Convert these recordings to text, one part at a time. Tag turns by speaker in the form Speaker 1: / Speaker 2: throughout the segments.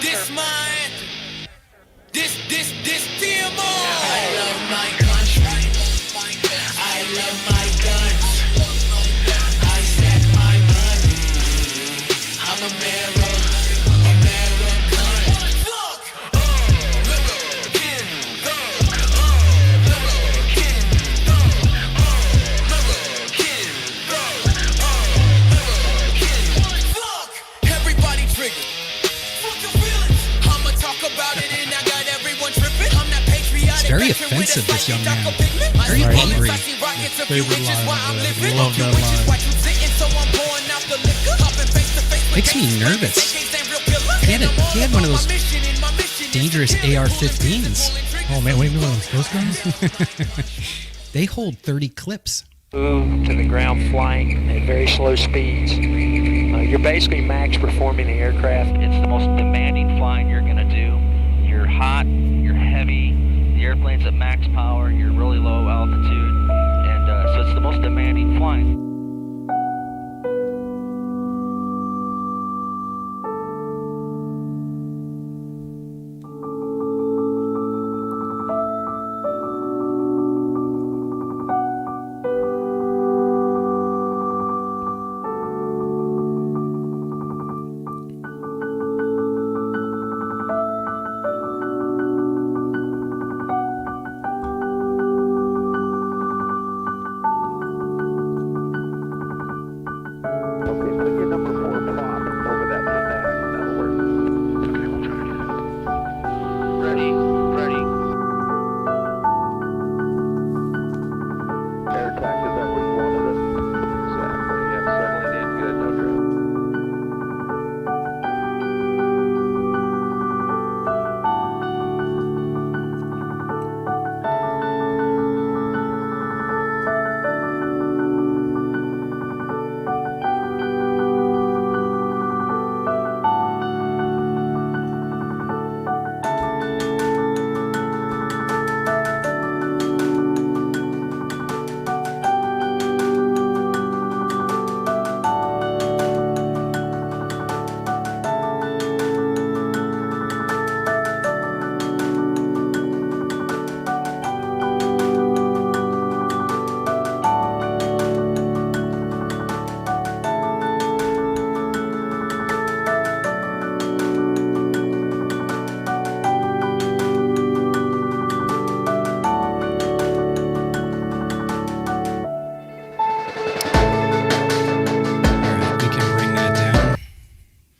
Speaker 1: This my anthem. This TMO. I love my country. I love my guns. I set my money. I'm American. Everybody triggered. Fuck your feelings. I'ma talk about it and I got everyone tripping. I'm not patriotic.
Speaker 2: Very offensive, this young man. Very angry.
Speaker 3: Love that line.
Speaker 2: Makes me nervous. He had one of those dangerous AR-15s.
Speaker 3: Oh man, wait, those guns?
Speaker 2: They hold 30 clips.
Speaker 4: Move to the ground flying at very slow speeds. You're basically max performing the aircraft. It's the most demanding flying you're going to do. You're hot, you're heavy, the airplane's at max power, you're really low altitude, and so it's the most demanding flying.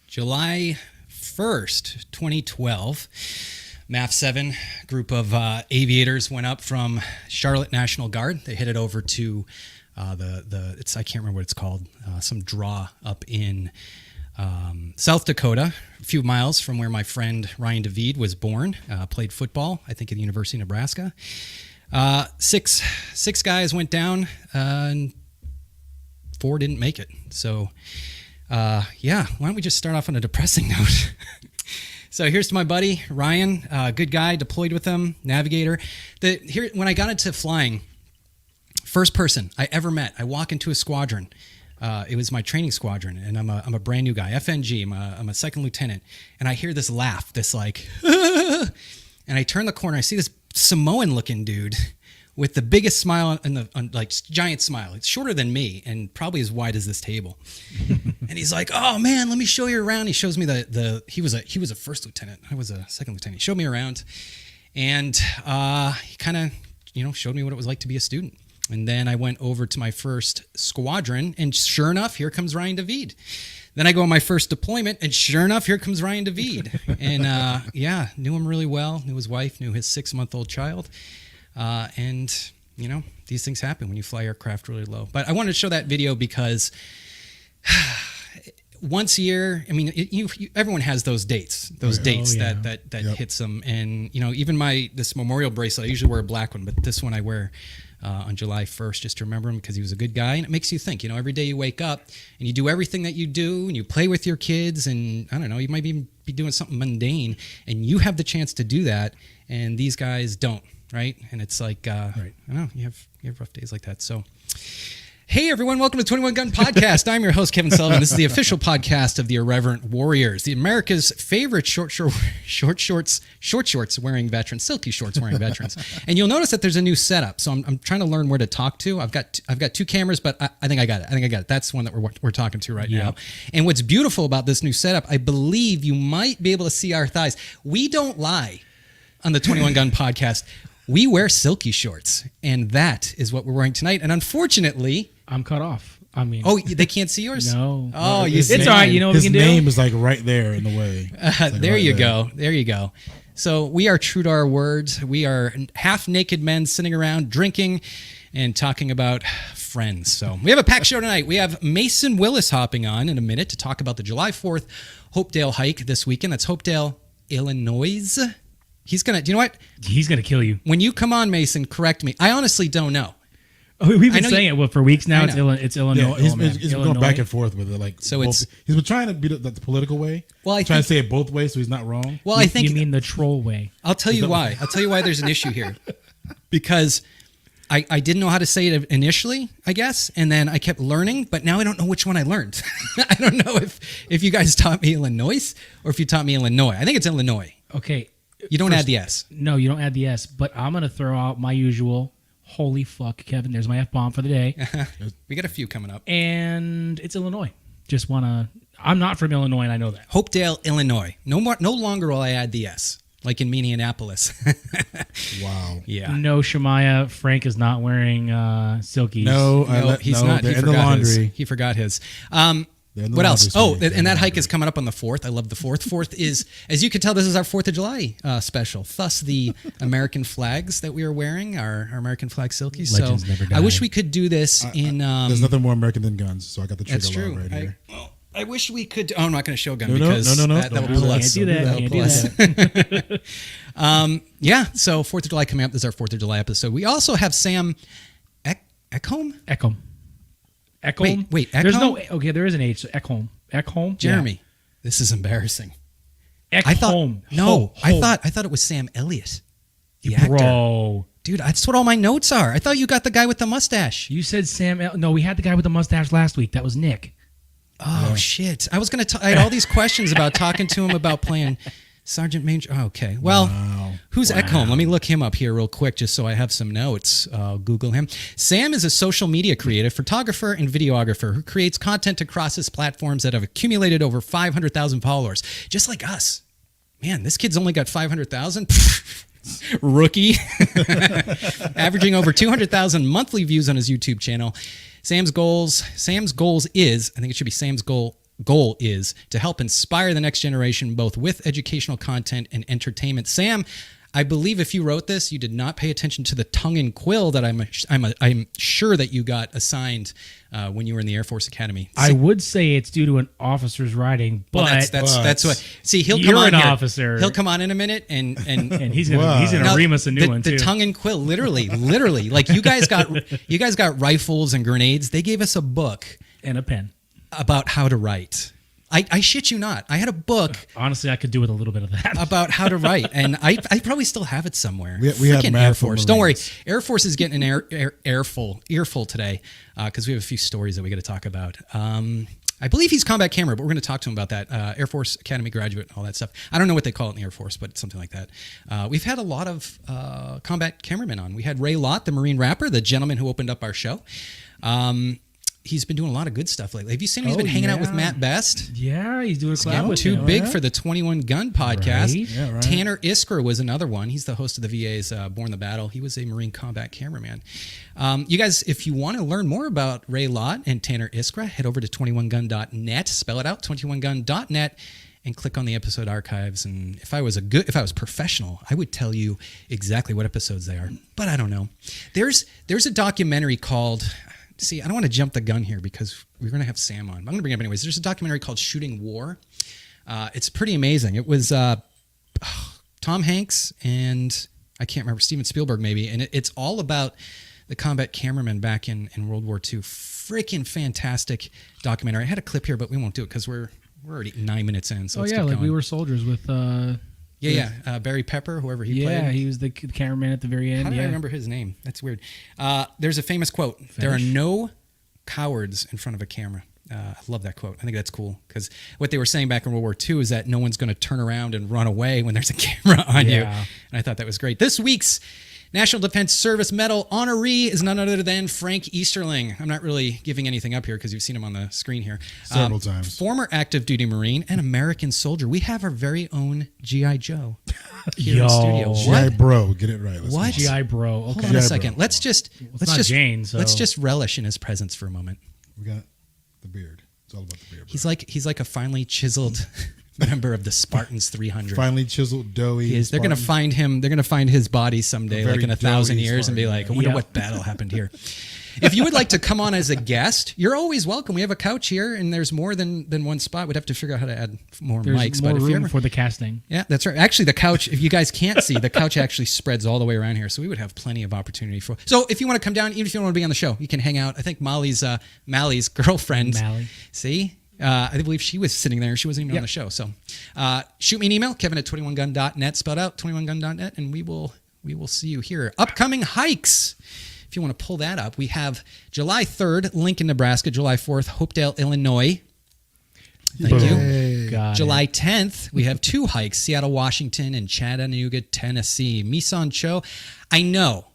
Speaker 2: July 1st, 2012, MAF 7 group of aviators went up from Charlotte National Guard. They headed over to I can't remember what it's called, some draw up in South Dakota, a few miles from where my friend Ryan David was born, played football, I think at the University of Nebraska. Six guys went down, and 4 didn't make it. So, why don't we just start off on a depressing note? So here's my buddy, Ryan, good guy, deployed with him, navigator. When I got into flying, first person I ever met, I walk into a squadron. It was my training squadron, and I'm a brand new guy, FNG. I'm a second lieutenant, and I hear this laugh, this like, and I turn the corner. I see this Samoan-looking dude with the biggest smile like giant smile. It's shorter than me, and probably as wide as this table. And he's like, "Oh man, let me show you around." He shows me he was a first lieutenant. I was a second lieutenant. He showed me around, and he kind of showed me what it was like to be a student. And then I went over to my first squadron, and sure enough, here comes Ryan David. Then I go on my first deployment, and sure enough, here comes Ryan David. And knew him really well, knew his wife, knew his 6-month-old child. And these things happen when you fly aircraft really low. But I wanted to show that video because once a year, I mean, everyone has those dates, that yep. hits them. And, even this memorial bracelet, I usually wear a black one, but this one I wear on July 1st just to remember him because he was a good guy. And it makes you think, every day you wake up and you do everything that you do and you play with your kids and, I don't know, you might even be doing something mundane and you have the chance to do that and these guys don't, right? And it's like, right. I don't know, you have rough days like that. So Hey everyone, welcome to 21 Gun Podcast. I'm your host, Kevin Sullivan. This is the official podcast of the Irreverent Warriors, the America's favorite short shorts wearing veterans, silky shorts wearing veterans. And you'll notice that there's a new setup. So I'm trying to learn where to talk to. I've got two cameras, but I think I got it. That's the one that we're talking to right now. And what's beautiful about this new setup, I believe you might be able to see our thighs. We don't lie on the 21 Gun Podcast. We wear silky shorts, and that is what we're wearing tonight. And unfortunately,
Speaker 3: I'm cut off. I mean,
Speaker 2: they can't see yours?
Speaker 3: No.
Speaker 2: Oh,
Speaker 3: It's all right. You know what we
Speaker 5: His
Speaker 3: can do?
Speaker 5: name is like right there in the way. Like
Speaker 2: there
Speaker 5: right
Speaker 2: you go. There you go. So we are true to our words. We are half naked men sitting around drinking and talking about friends. So we have a packed show tonight. We have Mason WIllis hopping on in a minute to talk about the July 4th Hopedale hike this weekend. That's Hopedale, Illinois. He's going to, do you know what?
Speaker 3: He's going to kill you.
Speaker 2: When you come on, Mason, correct me. I honestly don't know.
Speaker 3: Oh, we've been
Speaker 2: know
Speaker 3: saying it for weeks now. It's Illinois.
Speaker 5: He's going back and forth with it. Like,
Speaker 2: So
Speaker 5: he's been trying to beat it the political way.
Speaker 2: Well, I
Speaker 5: trying
Speaker 2: think-
Speaker 5: to say it both ways, so he's not wrong.
Speaker 2: Well, I think
Speaker 3: You mean the troll way.
Speaker 2: I'll tell you why. I'll tell you why there's an issue here. Because I didn't know how to say it initially, I guess, and then I kept learning, but now I don't know which one I learned. I don't know if you guys taught me Illinois or if you taught me Illinois. I think it's Illinois.
Speaker 3: Okay.
Speaker 2: You don't add the S.
Speaker 3: No, you don't add the S, but I'm going to throw out my usual, holy fuck, Kevin. There's my F-bomb for the day.
Speaker 2: We got a few coming up.
Speaker 3: And it's Illinois. Just want to... I'm not from Illinois, and I know that.
Speaker 2: Hopedale, Illinois. No longer will I add the S, like in Minneapolis.
Speaker 5: Wow.
Speaker 2: Yeah.
Speaker 3: No, Shemaya, Frank is not wearing silkies.
Speaker 5: No,
Speaker 2: He's not.
Speaker 5: They're
Speaker 2: He
Speaker 5: in the
Speaker 2: forgot
Speaker 5: laundry.
Speaker 2: his. He forgot his.
Speaker 5: They're in the
Speaker 2: What else?
Speaker 5: laundry,
Speaker 2: Oh,
Speaker 5: sorry.
Speaker 2: and that hike is coming up on the 4th. I love the 4th. 4th is, as you can tell, this is our 4th of July special. Thus, the American flags that we are wearing, our American flag silkies.
Speaker 3: Legends
Speaker 2: So
Speaker 3: never die.
Speaker 2: I wish we could do this in...
Speaker 5: There's nothing more American than guns, so I got the trigger
Speaker 2: that's true.
Speaker 5: lock right here.
Speaker 2: I wish we could... Oh, I'm not going to show a gun
Speaker 5: No,
Speaker 2: because
Speaker 5: no.
Speaker 2: that
Speaker 5: Don't
Speaker 2: will
Speaker 5: do
Speaker 2: pull
Speaker 5: that.
Speaker 2: us.
Speaker 3: Can't do that.
Speaker 2: That'll
Speaker 3: Can't
Speaker 2: pull
Speaker 3: do
Speaker 2: us.
Speaker 3: that.
Speaker 2: Yeah, so 4th of July coming up. This is our 4th of July episode. We also have Sam Eckholm?
Speaker 3: Eckholm. Eckholm?
Speaker 2: Wait,
Speaker 3: There's no...
Speaker 2: Eckholm?
Speaker 3: Okay, there is an H. So Eckholm. Eckholm?
Speaker 2: Jeremy, this is embarrassing.
Speaker 3: Yeah.
Speaker 2: I thought...
Speaker 3: Eckholm.
Speaker 2: No,
Speaker 3: Ho-
Speaker 2: I thought it was Sam Elliott, the actor.
Speaker 3: Bro.
Speaker 2: Dude, that's what all my notes are. I thought you got the guy with the mustache.
Speaker 3: You said No, we had the guy with the mustache last week. That was Nick.
Speaker 2: Oh, shit. I was going to... I had all these questions about talking to him about playing Sergeant Major... Oh, okay. Well, who's Eckholm? Let me look him up here real quick just so I have some notes. I'll Google him. Sam is a social media creative, photographer, and videographer who creates content across his platforms that have accumulated over 500,000 followers. Just like us. Man, this kid's only got 500,000? Rookie. Averaging over 200,000 monthly views on his YouTube channel. Sam's goals is, I think it should be Sam's goal is to help inspire the next generation both with educational content and entertainment. Sam, I believe if you wrote this, you did not pay attention to the tongue and quill that I'm sure that you got assigned when you were in the Air Force Academy.
Speaker 3: I would say it's due to an officer's writing, but
Speaker 2: Well, that's what. See, he'll
Speaker 3: You're
Speaker 2: come on
Speaker 3: an
Speaker 2: here.
Speaker 3: officer.
Speaker 2: He'll come on in a minute, and
Speaker 3: he's
Speaker 5: Wow.
Speaker 3: gonna
Speaker 2: Now,
Speaker 3: ream us a new one
Speaker 2: the
Speaker 3: too.
Speaker 2: tongue and quill, literally, like you guys got rifles and grenades. They gave us a book
Speaker 3: And a pen.
Speaker 2: about how to write. I shit you not. I had a book
Speaker 3: Honestly, I could do with a little bit of that.
Speaker 2: about how to write, and I probably still have it somewhere.
Speaker 5: We have
Speaker 2: Freaking
Speaker 5: math
Speaker 2: Air
Speaker 5: for
Speaker 2: Force. Don't worry,
Speaker 5: Marines.
Speaker 2: Air Force is getting an earful today because we have a few stories that we got to talk about. I believe he's combat camera, but we're going to talk to him about that. Air Force Academy graduate and all that stuff. I don't know what they call it in the Air Force, but something like that. We've had a lot of combat cameramen on. We had Ray Lott, the Marine rapper, the gentleman who opened up our show. He's been doing a lot of good stuff lately. Have you seen him? He's been hanging out with
Speaker 3: yeah.
Speaker 2: Matt Best.
Speaker 3: Yeah, he's doing a collab
Speaker 2: Getting
Speaker 3: with
Speaker 2: too
Speaker 3: him.
Speaker 2: big for the 21 Gun podcast.
Speaker 3: Right.
Speaker 5: Yeah, right.
Speaker 2: Tanner Iskra was another one. He's the host of the VA's Born the Battle. He was a Marine combat cameraman. You guys, if you want to learn more about Ray Lott and Tanner Iskra, head over to 21gun.net. Spell it out, 21gun.net. And click on the episode archives. And if I was professional, I would tell you exactly what episodes they are. But I don't know. There's a documentary called. See, I don't want to jump the gun here because we're going to have Sam on. I'm going to bring it up anyways. There's a documentary called Shooting War. It's pretty amazing. It was Tom Hanks and I can't remember, Steven Spielberg maybe. And it's all about the combat cameraman back in World War II. Freaking fantastic documentary. I had a clip here, but we won't do it because we're already 9 minutes in. So let's keep
Speaker 3: like
Speaker 2: going.
Speaker 3: we were soldiers with.
Speaker 2: Barry Pepper, whoever he played.
Speaker 3: Yeah, he was the cameraman at the very end.
Speaker 2: How do I
Speaker 3: yeah.
Speaker 2: remember his name? That's weird. There's a famous quote. There are no cowards in front of a camera. I love that quote. I think that's cool because what they were saying back in World War II is that no one's going to turn around and run away when there's a camera on you. And I thought that was great. This week's National Defense Service Medal honoree is none other than Frank Easterling. I'm not really giving anything up here because you've seen him on the screen here.
Speaker 5: Several times.
Speaker 2: Former active duty Marine and American soldier. We have our very own G.I. Joe here in the studio.
Speaker 5: G.I. Bro, get it right.
Speaker 2: What?
Speaker 3: GI bro. Okay.
Speaker 2: Hold on a second. Let's just
Speaker 3: Jane, so-
Speaker 2: let's just relish in his presence for a moment.
Speaker 5: We got the beard. It's all about the beard.
Speaker 2: He's like a finely chiseled member of the Spartans 300.
Speaker 5: Finely chiseled, doughy.
Speaker 2: He is. They're going to find him. They're going to find his body someday, like in 1,000
Speaker 5: doughy
Speaker 2: years, and be
Speaker 5: Spartan,
Speaker 2: like, I wonder what battle happened here. If you would like to come on as a guest, you're always welcome. We have a couch here, and there's more than one spot. We'd have to figure out how to add more
Speaker 3: There's
Speaker 2: mics.
Speaker 3: more
Speaker 2: But if you
Speaker 3: room
Speaker 2: ever,
Speaker 3: for the casting.
Speaker 2: yeah, that's right. Actually, the couch, if you guys can't see, the couch actually spreads all the way around here, so we would have plenty of opportunity for. So if you want to come down, even if you don't want to be on the show, you can hang out. I think Mallie's girlfriend.
Speaker 3: Mally.
Speaker 2: See? I believe she was sitting there. She wasn't even on the show. So shoot me an email, kevin@21gun.net, spelled out, 21gun.net, and we will see you here. Upcoming hikes. If you want to pull that up, we have July 3rd, Lincoln, Nebraska. July 4th, Hopedale, Illinois. Thank you.
Speaker 3: Got
Speaker 2: July 10th, we have 2 hikes, Seattle, Washington, and Chattanooga, Tennessee. Misan Cho. I know.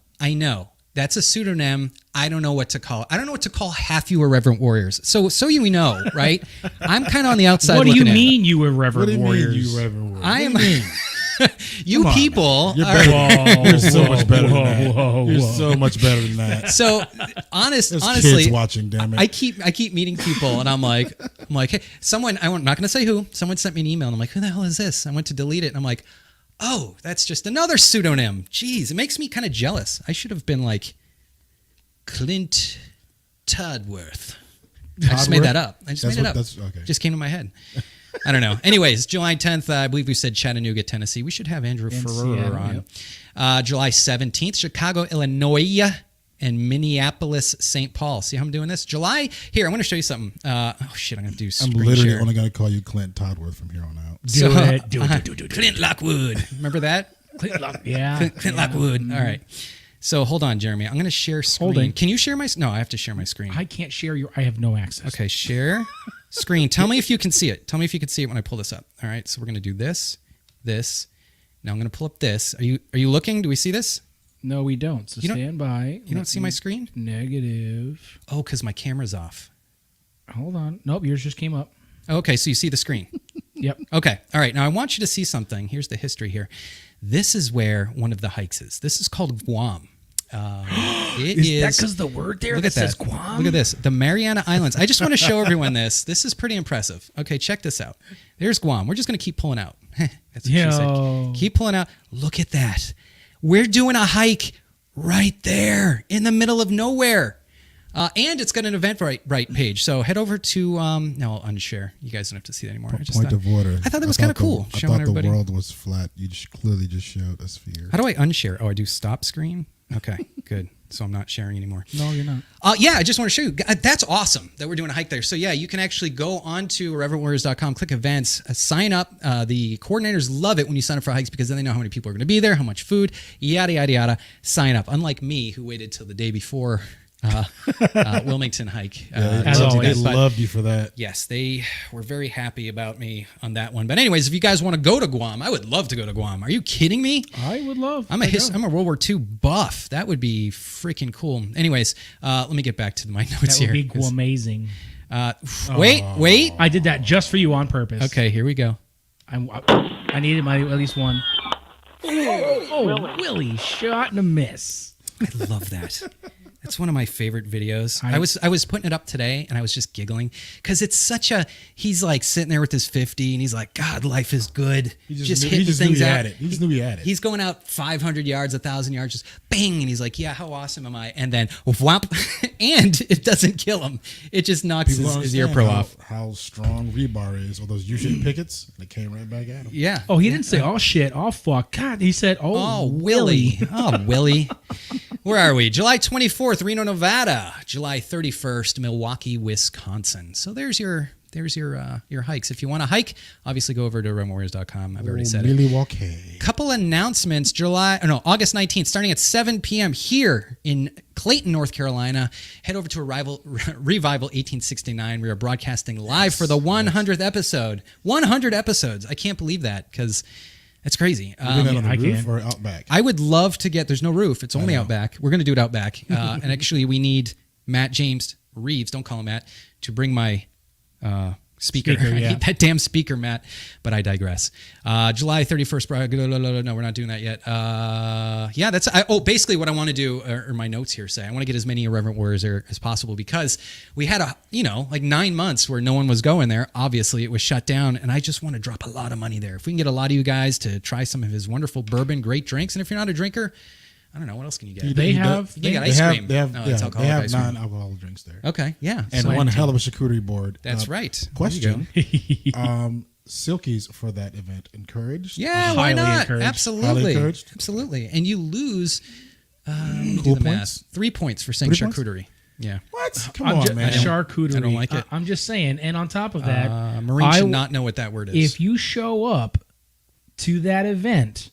Speaker 2: That's a pseudonym. I don't know what to call. I don't know what to call half you irreverent warriors. So you know, right? I'm kind of on the outside.
Speaker 3: What do you
Speaker 2: looking at it.
Speaker 3: mean, you irreverent
Speaker 5: What do you
Speaker 3: warriors?
Speaker 5: mean, you reverend warrior?
Speaker 2: I am.
Speaker 5: What do you mean?
Speaker 2: You
Speaker 5: Come on,
Speaker 2: people.
Speaker 5: man. You're
Speaker 2: are-
Speaker 5: better. You're so much better than that.
Speaker 3: whoa,
Speaker 5: You're
Speaker 3: whoa.
Speaker 5: so much better than that.
Speaker 2: So
Speaker 5: There's
Speaker 2: honestly,
Speaker 5: kids watching. Damn it.
Speaker 2: I keep meeting people, and I'm like, hey, someone. I'm not going to say who. Someone sent me an email, and I'm like, who the hell is this? I went to delete it, and I'm like, oh, that's just another pseudonym. Jeez, it makes me kind of jealous. I should have been like Clint Tudworth. I just made that up.
Speaker 5: That's
Speaker 2: made it
Speaker 5: what-
Speaker 2: up.
Speaker 5: that's- okay.
Speaker 2: Just came to my head. I don't know. Anyways, July 10th, I believe we said Chattanooga, Tennessee. We should have Andrew Ferrer on. July 17th, Chicago, Illinois, and Minneapolis, St. Paul. See how I'm doing this? July, here, I'm going to show you something. Oh, shit, I'm going to do
Speaker 5: I'm
Speaker 2: screen
Speaker 5: literally
Speaker 2: share.
Speaker 5: only going to call you Clint Toddworth from here on out.
Speaker 3: Do it.
Speaker 2: Clint Lockwood. Remember that?
Speaker 3: Yeah.
Speaker 2: Clint Lockwood. All right. So hold on, Jeremy. I'm going to share screen.
Speaker 3: Holding.
Speaker 2: Can you share my? No, I have to share my screen.
Speaker 3: I can't share your. I have no access.
Speaker 2: Okay, share screen. Tell me if you can see it. Tell me if you can see it when I pull this up. All right. So we're going to do this. Now I'm going to pull up this. Are you looking? Do we see this?
Speaker 3: No, we don't. So
Speaker 2: You don't-
Speaker 3: stand by.
Speaker 2: You don't see my screen?
Speaker 3: Negative.
Speaker 2: Oh, because my camera's off.
Speaker 3: Hold on. Nope, yours just came up.
Speaker 2: Okay, so you see the screen.
Speaker 3: Yep.
Speaker 2: Okay. All right. Now I want you to see something. Here's the history here. This is where one of the hikes is. This is called Guam. It
Speaker 3: Is
Speaker 2: is.
Speaker 3: that because the word there
Speaker 2: Look
Speaker 3: that
Speaker 2: at that.
Speaker 3: says Guam?
Speaker 2: Look at this. The Mariana Islands. I just want to show everyone this. This is pretty impressive. Okay, check this out. There's Guam. We're just going to keep pulling out. That's what she
Speaker 3: Yo.
Speaker 2: said. Keep pulling out. Look at that. We're doing a hike right there in the middle of nowhere. And it's got an Eventbrite page. So head over to, no, I'll unshare. You guys don't have to see that anymore. I just
Speaker 5: Point
Speaker 2: thought,
Speaker 5: of order.
Speaker 2: I thought that was kind of cool.
Speaker 5: I
Speaker 2: Showing
Speaker 5: thought
Speaker 2: everybody.
Speaker 5: the world was flat. You just clearly just showed a sphere.
Speaker 2: How do I unshare? Oh, I do stop screen? Okay, good. So I'm not sharing anymore.
Speaker 3: No, you're not.
Speaker 2: Yeah, I just want to show you. That's awesome that we're doing a hike there. So yeah, you can actually go on to irreverentwarriors.com, click events, sign up. The coordinators love it when you sign up for hikes because then they know how many people are going to be there, how much food, yada, yada, yada. Sign up. Unlike me, who waited till the day before Wilmington hike.
Speaker 3: As
Speaker 2: to do
Speaker 3: always.
Speaker 2: that.
Speaker 5: They
Speaker 2: But
Speaker 5: loved you for that.
Speaker 2: yes, they were very happy about me on that one. But anyways, if you guys want to go to Guam, I would love to go to Guam. Are you kidding me?
Speaker 3: I would love.
Speaker 2: I'm a World War II buff. That would be freaking cool. Anyways, let me get back to my notes
Speaker 3: That
Speaker 2: here.
Speaker 3: would be amazing.
Speaker 2: Wait.
Speaker 3: I did that just for you on purpose.
Speaker 2: Okay, here we go.
Speaker 3: I needed my at least one. Oh, Willie, shot and a miss.
Speaker 2: I love that. That's one of my favorite videos.
Speaker 3: I
Speaker 2: I was putting it up today and I was just giggling because it's such a, he's like sitting there with his 50 and he's like, God, life is good.
Speaker 5: He just knew,
Speaker 2: hitting
Speaker 5: he just knew
Speaker 2: things
Speaker 5: he
Speaker 2: out.
Speaker 5: had it. He just knew he had it.
Speaker 2: He's going out 500 yards, 1,000 yards, just bang. And he's like, yeah, how awesome am I? And then whomp, and it doesn't kill him. It just knocks
Speaker 5: People don't
Speaker 2: his ear
Speaker 5: understand
Speaker 2: pro off.
Speaker 5: how strong rebar is, or those U-shaped pickets, and it came right back at him.
Speaker 2: Yeah.
Speaker 3: Oh, he didn't say, oh, shit, oh, fuck. God, he said,
Speaker 2: Oh, Willie. Oh, Willie. Where are we? July 24th, Reno, Nevada. July 31st, Milwaukee, Wisconsin. So there's your hikes. If you want to hike, obviously go over to runwarriors.com. I've already said it.
Speaker 5: Milwaukee.
Speaker 2: couple announcements. August 19th, starting at 7 p.m. here in Clayton, North Carolina. Head over to Revival 1869. We are broadcasting live for the 100th episode. 100 episodes. I can't believe that because that's crazy.
Speaker 5: We're doing that on the
Speaker 3: I
Speaker 5: roof
Speaker 3: can.
Speaker 5: or out back?
Speaker 2: I would love to get. There's no roof. It's only out back. We're going to do it out back. And actually, we need Matt James Reeves. Don't call him Matt to bring my. Speaker. I hate that damn speaker, Matt. But I digress. July 31st. No, we're not doing that yet. Yeah, that's. Basically, what I want to do, or my notes here say, I want to get as many Irreverent Warriors there as possible because we had 9 months where no one was going there. Obviously, it was shut down, and I just want to drop a lot of money there. If we can get a lot of you guys to try some of his wonderful bourbon, great drinks, and if you're not a drinker, I don't know. What else can you get?
Speaker 3: They have
Speaker 2: ice cream.
Speaker 5: They have
Speaker 2: non-alcoholic
Speaker 5: non-alcoholic drinks there.
Speaker 2: Okay, yeah.
Speaker 5: And
Speaker 2: So-
Speaker 5: one hell of a charcuterie board.
Speaker 2: That's right.
Speaker 5: Question. Silkies for that event encouraged?
Speaker 2: Yeah, why
Speaker 3: Highly
Speaker 2: not?
Speaker 3: encouraged.
Speaker 2: Absolutely.
Speaker 5: Highly encouraged.
Speaker 2: Absolutely. And you lose
Speaker 5: Cool points?
Speaker 2: 3 points for saying
Speaker 5: 3 points?
Speaker 2: charcuterie. Yeah.
Speaker 5: What? Come
Speaker 3: I'm
Speaker 5: on, man.
Speaker 3: Charcuterie.
Speaker 2: I don't like it.
Speaker 3: I'm just saying. And on top of that,
Speaker 2: Marine should not know what that word is.
Speaker 3: if you show up to that event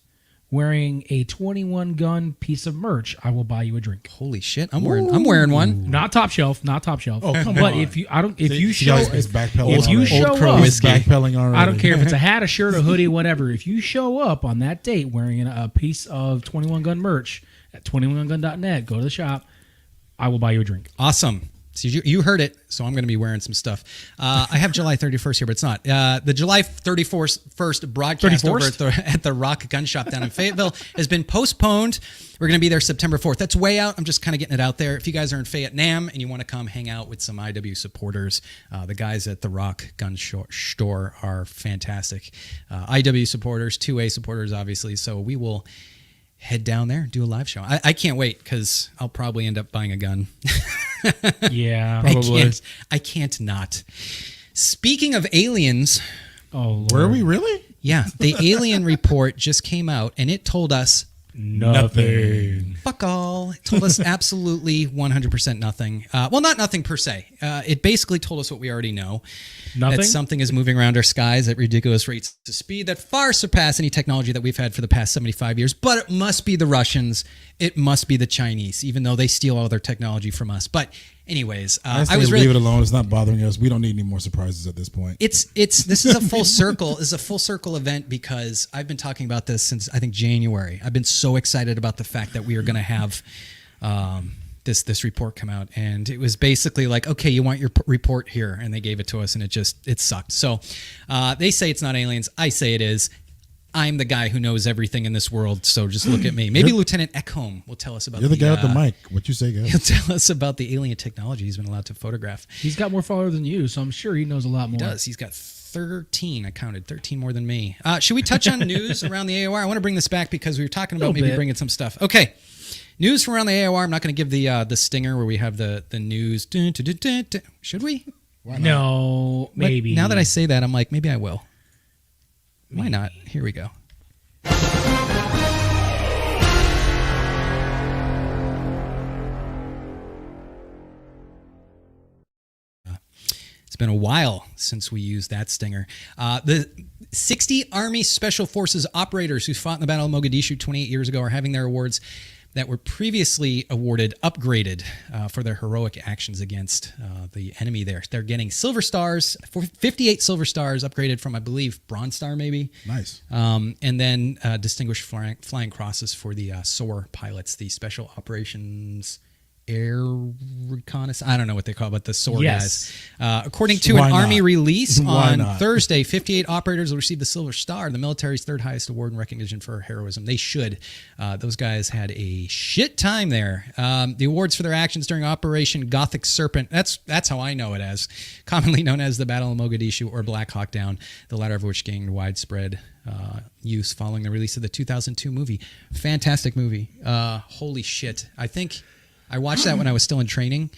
Speaker 3: wearing a 21 gun piece of merch, I will buy you a drink.
Speaker 2: Holy shit, I'm wearing one.
Speaker 3: Not top shelf.
Speaker 5: Oh, come
Speaker 3: but
Speaker 5: on.
Speaker 3: if you
Speaker 5: He's
Speaker 3: show
Speaker 5: backpedaling
Speaker 3: if you
Speaker 5: already.
Speaker 3: show
Speaker 2: Old Crow
Speaker 3: up,
Speaker 5: He's
Speaker 2: whiskey.
Speaker 5: backpedaling already.
Speaker 3: I don't care if it's a hat, a shirt, a hoodie, whatever. If you show up on that date wearing a piece of 21 gun merch at 21gun.net, go to the shop, I will buy you a drink.
Speaker 2: Awesome. So you heard it, so I'm going to be wearing some stuff. I have July 31st here, but it's not. The July 31st broadcast over at the Rock Gun Shop down in Fayetteville has been postponed. We're going to be there September 4th. That's way out. I'm just kind of getting it out there. If you guys are in Fayette NAM and you want to come hang out with some IW supporters, the guys at the Rock Gun Store are fantastic. IW supporters, 2A supporters, obviously. So we will head down there, do a live show. I can't wait because I'll probably end up buying a gun.
Speaker 3: Yeah,
Speaker 5: Probably.
Speaker 2: I can't not. Speaking of aliens,
Speaker 3: Oh, Lord.
Speaker 5: Were we really?
Speaker 2: yeah, the alien report just came out and it told us
Speaker 3: Nothing.
Speaker 2: fuck all. It told us absolutely 100% nothing. Well, not nothing per se. It basically told us what we already know.
Speaker 3: Nothing?
Speaker 2: That something is moving around our skies at ridiculous rates of speed that far surpass any technology that we've had for the past 75 years. But it must be the Russians. It must be the Chinese, even though they steal all their technology from us. But anyways,
Speaker 5: I was leave it alone. It's not bothering us. We don't need any more surprises at this point.
Speaker 2: This is a full circle. This is a full circle event because I've been talking about this since I think January. I've been so excited about the fact that we are going to have this report come out, and it was basically like, okay, you want your report here, and they gave it to us, and it sucked. So they say it's not aliens. I say it is. I'm the guy who knows everything in this world, so just look at me. Maybe Lieutenant Eckholm will tell us about.
Speaker 5: You're the guy with the mic. What you say, guys?
Speaker 2: He'll tell us about the alien technology he's been allowed to photograph.
Speaker 3: He's got more followers than you, so I'm sure he knows a lot more.
Speaker 2: He does. He's got 13. I counted 13 more than me. Should we touch on news around the AOR? I want to bring this back because we were talking about maybe bringing some stuff. Okay. News from around the AOR. I'm not going to give the stinger where we have the news. Should we?
Speaker 3: No, maybe.
Speaker 2: Now that I say that, I'm like, maybe I will. Why not? Here we go. It's been a while since we used that stinger. The 60 Army Special Forces operators who fought in the Battle of Mogadishu 28 years ago are having their awards that were previously awarded upgraded for their heroic actions against the enemy there. They're getting silver stars, 58 silver stars upgraded from, I believe, Bronze Star maybe.
Speaker 5: Nice.
Speaker 2: And then distinguished flying crosses for the SOAR pilots, the Special Operations Air Reconnaissance. I don't know what they call it, but the SOAR guys. According to
Speaker 5: Why
Speaker 2: an
Speaker 5: not?
Speaker 2: Army release
Speaker 5: Why
Speaker 2: on
Speaker 5: not?
Speaker 2: Thursday, 58 operators will receive the Silver Star, the military's third highest award in recognition for heroism. They should. Those guys had a shit time there. The awards for their actions during Operation Gothic Serpent, that's how I know it as, commonly known as the Battle of Mogadishu or Black Hawk Down, the latter of which gained widespread use following the release of the 2002 movie. Fantastic movie. Holy shit. I think I watched that when I was still in training,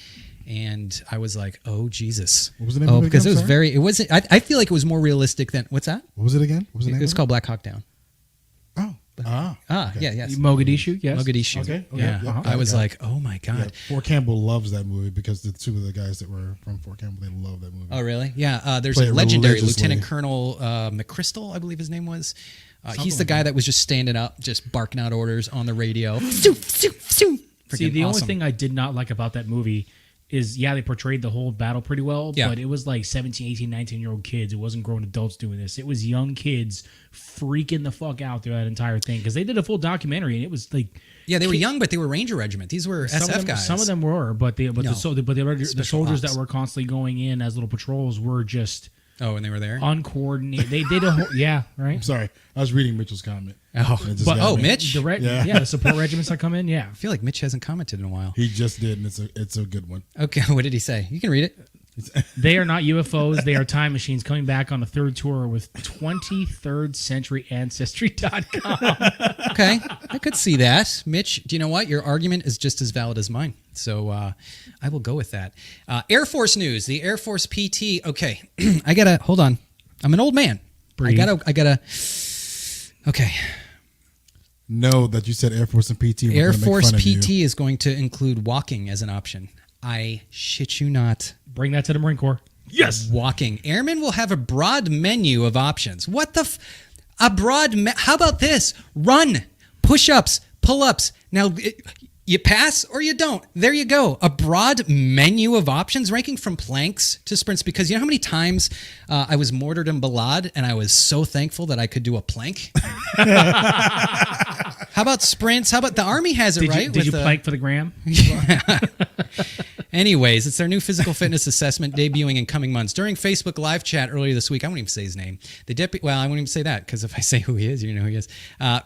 Speaker 2: and I was like, "Oh Jesus!"
Speaker 5: What was the name of it
Speaker 2: because
Speaker 5: again?
Speaker 2: it was
Speaker 5: Sorry?
Speaker 2: very. It wasn't. I feel like it was more realistic than what's that?
Speaker 5: What was it again? What was the name?
Speaker 2: It's
Speaker 5: of
Speaker 2: called Black Hawk Down.
Speaker 5: it? Oh. Okay.
Speaker 2: Yeah, yes.
Speaker 3: Mogadishu, yes.
Speaker 2: Mogadishu.
Speaker 5: Okay.
Speaker 2: Yeah.
Speaker 5: Yeah.
Speaker 2: I was
Speaker 5: Yeah.
Speaker 2: like, "Oh my god."
Speaker 5: Yeah, Fort Campbell loves that movie because the two of the guys that were from Fort Campbell, they love that movie.
Speaker 2: Oh really? Yeah. There's
Speaker 5: Play
Speaker 2: a
Speaker 5: it
Speaker 2: legendary
Speaker 5: religiously.
Speaker 2: Lieutenant Colonel McChrystal, I believe his name was. He's the guy that was just standing up, just barking out orders on the radio.
Speaker 3: See, the only thing I did not like about that movie is, they portrayed the whole battle pretty well, but it was like 17, 18, 19-year-old kids. It wasn't grown adults doing this. It was young kids freaking the fuck out through that entire thing because they did a full documentary, and it was like...
Speaker 2: Yeah, they were young, but they were Ranger Regiment. These were SF guys.
Speaker 3: Some of them were, but the soldiers that were constantly going in as little patrols were just...
Speaker 2: Oh, and they were there?
Speaker 3: Uncoordinated. They did a whole... Yeah, right?
Speaker 5: I'm sorry. I was reading Mitchell's comment.
Speaker 2: Mitch?
Speaker 3: The support regiments that come in, yeah.
Speaker 2: I feel like Mitch hasn't commented in a while.
Speaker 5: He just did, and it's a good one.
Speaker 2: Okay, what did he say? You can read it.
Speaker 3: They are not UFOs. They are time machines coming back on the third tour with 23rd Century Ancestry.com.
Speaker 2: Okay, I could see that. Mitch, do you know what? Your argument is just as valid as mine. So I will go with that. Air Force news. The Air Force PT. Okay, I gotta hold on. I'm an old man.
Speaker 3: Breathe.
Speaker 2: I gotta. Okay.
Speaker 5: Know that you said Air Force and PT.
Speaker 2: Air Force PT is going to include walking as an option. I shit you not.
Speaker 3: Bring that to the Marine Corps.
Speaker 2: Yes. Walking. Airmen will have a broad menu of options. What the how about this? Run, push-ups, pull-ups. Now, you pass or you don't. There you go. A broad menu of options ranging from planks to sprints, because you know how many times I was mortared in Balad and I was so thankful that I could do a plank? How about sprints? How about the Army has it, right?
Speaker 3: Did you plank for the gram?
Speaker 2: Yeah. Anyways, it's their new physical fitness assessment debuting in coming months. During Facebook live chat earlier this week, I won't even say his name. I won't even say that, because if I say who he is, you know who he is.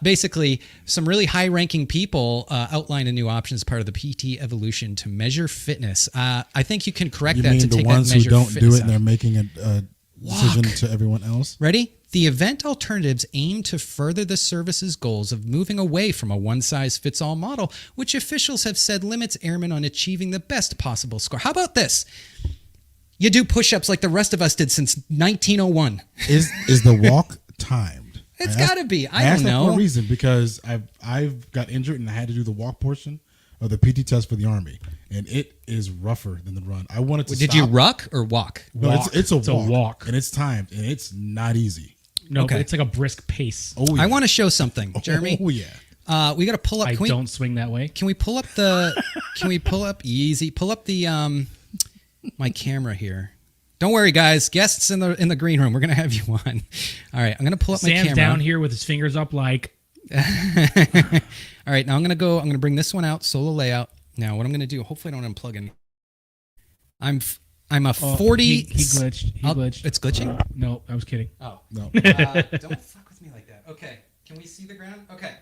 Speaker 2: Basically, some really high-ranking people outlined a new option as part of the PT evolution to measure fitness. I think you can correct that to take that measure fitness.
Speaker 5: You mean the ones who don't do it and they're making a decision to everyone else?
Speaker 2: Ready? The event alternatives aim to further the service's goals of moving away from a one-size-fits-all model, which officials have said limits airmen on achieving the best possible score. How about this? You do push-ups like the rest of us did since 1901.
Speaker 5: Is the walk timed?
Speaker 2: It's got to be. I don't
Speaker 5: asked
Speaker 2: know.
Speaker 5: That for a reason, because I've got injured and I had to do the walk portion of the PT test for the Army, and it is rougher than the run. I wanted to.
Speaker 2: Did you ruck or walk?
Speaker 5: No, it's a
Speaker 3: walk,
Speaker 5: and it's timed, and it's not easy.
Speaker 3: No, but it's like a brisk pace.
Speaker 5: Oh, yeah.
Speaker 2: I want to show something, Jeremy.
Speaker 5: Oh, yeah.
Speaker 2: We got to pull up.
Speaker 3: Don't swing that way.
Speaker 2: Can we pull up the? Can we pull up easy? Pull up the my camera here. Don't worry, guys. Guests in the green room. We're gonna have you on. All right, I'm gonna pull up my camera.
Speaker 3: Sam's down here with his fingers up, like.
Speaker 2: All right, now I'm gonna bring this one out. Solo layout. Now, what I'm gonna do? Hopefully, I don't unplug in. I'm a 40.
Speaker 3: He glitched. He glitched.
Speaker 2: It's glitching?
Speaker 3: No, I was kidding.
Speaker 2: Oh.
Speaker 5: No.
Speaker 2: Don't fuck with me like that. Okay. Can we see the ground? Okay.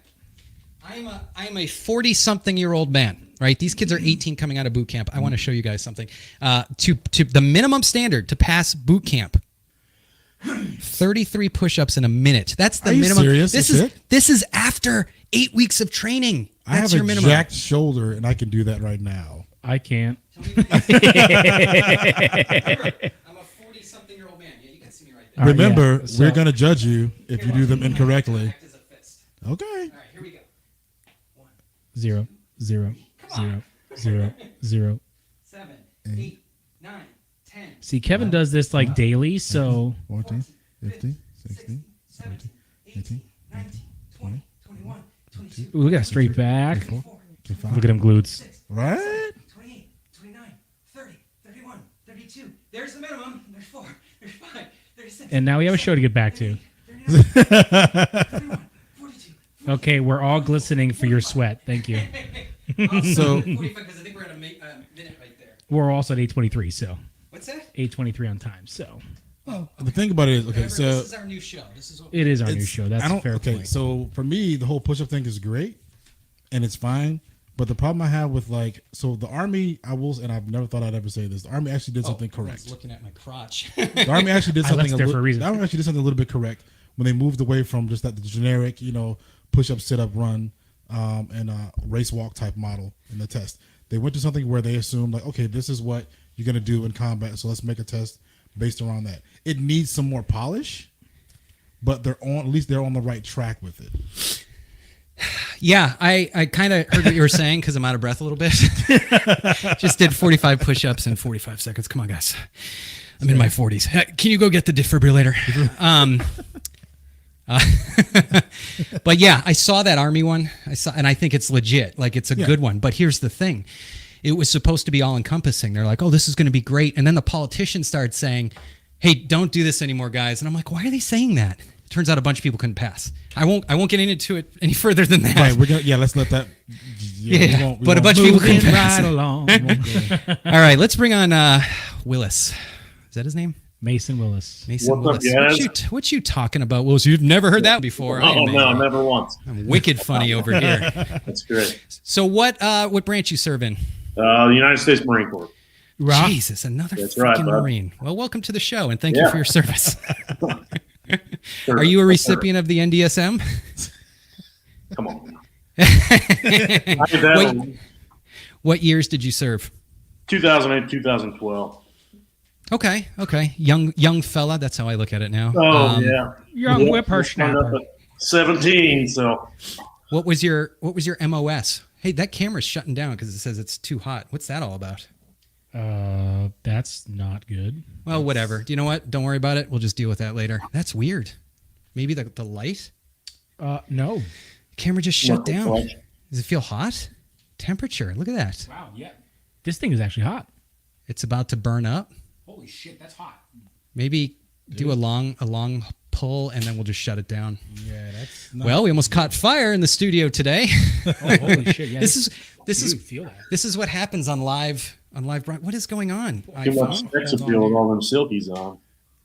Speaker 2: I'm a 40-something-year-old man, right? These kids are 18 coming out of boot camp. I want to show you guys something. To the minimum standard to pass boot camp, 33 push-ups in a minute. That's the minimum.
Speaker 5: Are you serious?
Speaker 2: This is after 8 weeks of training.
Speaker 5: I have
Speaker 2: your
Speaker 5: a
Speaker 2: minimum.
Speaker 5: jacked shoulder, and I can do that right now.
Speaker 3: I can't.
Speaker 2: I'm a 40-something-year-old man. Yeah, you can see me right there.
Speaker 5: Remember, we're going to judge you if you do them incorrectly. Okay.
Speaker 2: All right, here we go.
Speaker 3: 0, 0, 0, 0, 0.
Speaker 2: 7, 8, 9, 10.
Speaker 3: See, Kevin does this like daily, so
Speaker 5: 14, 15, 16, 17, 18, 19, 20,
Speaker 2: 21, 22.
Speaker 3: we got a straight back.
Speaker 5: 25.
Speaker 3: Look at him glutes.
Speaker 5: Right?
Speaker 2: 28, 29, 30, 31, 32. There's the minimum. There's 4, there's 5, there's 6.
Speaker 3: And now we have a show to get back to.
Speaker 2: 41, 42.
Speaker 3: Okay, we're all glistening for your sweat. Thank you.
Speaker 5: So
Speaker 2: 45, because I think we're at a minute right there.
Speaker 3: We're also at 8:23, so
Speaker 2: What's that?
Speaker 3: 8:23 on time. So
Speaker 5: the thing about it is, okay,
Speaker 2: Remember,
Speaker 5: so
Speaker 2: this is our new show. This is what
Speaker 3: it is our new
Speaker 5: it's-
Speaker 3: show. That's a fair
Speaker 5: okay,
Speaker 3: point.
Speaker 5: so for me, the whole push-up thing is great, and it's fine. But the problem I have with the Army, and I've never thought I'd ever say this. The Army actually did something
Speaker 2: I was
Speaker 5: correct.
Speaker 2: looking at my crotch.
Speaker 5: The Army actually did something.
Speaker 3: there for a reason.
Speaker 5: The Army actually did something a little bit correct when they moved away from just the generic, push-up, sit-up, run, and race walk type model in the test. They went to something where they assumed okay, this is what you're gonna do in combat, so let's make a test based around that. It needs some more polish, but at least they're on the right track with it.
Speaker 2: Yeah, I kind of heard what you were saying because I'm out of breath a little bit. Just did 45 push-ups in 45 seconds. Come on, guys. I'm in my 40s. Can you go get the defibrillator? But yeah, I saw that Army one. And I think it's legit. Like, it's a good one. But here's the thing. It was supposed to be all encompassing. They're like, oh, this is going to be great. And then the politicians started saying, hey, don't do this anymore, guys. And I'm like, why are they saying that? Turns out a bunch of people couldn't pass. I won't get into it any further than that.
Speaker 5: Right, let's let that.
Speaker 2: But a bunch of people couldn't pass.
Speaker 3: Right along.
Speaker 2: All right, let's bring on Willis. Is that his name?
Speaker 3: Mason Willis.
Speaker 2: Mason
Speaker 6: What's
Speaker 2: Willis.
Speaker 6: up, guys?
Speaker 2: What you talking about, Willis? You've never heard that before.
Speaker 6: Oh, no, never once.
Speaker 2: I'm wicked funny over here.
Speaker 6: That's great.
Speaker 2: So what branch you serve in?
Speaker 6: The United States Marine Corps.
Speaker 3: Rock.
Speaker 2: Jesus, another
Speaker 6: That's
Speaker 2: freaking
Speaker 6: right, bud.
Speaker 2: Marine. Well, welcome to the show, and thank you for your service.
Speaker 6: Sure.
Speaker 2: Are you a recipient of the NDSM?
Speaker 6: Come on now. I did that
Speaker 2: Wait.
Speaker 6: in
Speaker 2: What years did you serve?
Speaker 6: 2008, 2012.
Speaker 2: Okay. Young fella. That's how I look at it now.
Speaker 6: Oh, yeah.
Speaker 3: Young
Speaker 6: Yeah,
Speaker 3: whippersnapper.
Speaker 6: turned up at 17, so
Speaker 2: What was your MOS? Hey, that camera's shutting down because it says it's too hot. What's that all about?
Speaker 3: That's not good.
Speaker 2: Well, whatever. Do you know what? Don't worry about it. We'll just deal with that later. That's weird. Maybe the light?
Speaker 3: No.
Speaker 2: Camera just shut
Speaker 6: What the
Speaker 2: down.
Speaker 6: fuck?
Speaker 2: Does it feel hot? Temperature. Look at that.
Speaker 3: Wow, yeah. This thing is actually hot.
Speaker 2: It's about to burn up.
Speaker 3: Holy shit, that's hot.
Speaker 2: Maybe do a long pull and then we'll just shut it down.
Speaker 5: Yeah, that's. Not,
Speaker 2: Well, we almost caught fire in the studio today.
Speaker 3: Oh, holy shit, yeah.
Speaker 2: This is
Speaker 3: feel that.
Speaker 2: this is what happens on live. What is going on?
Speaker 6: too much
Speaker 2: iPhone?
Speaker 6: sex appeal with all them silkies on.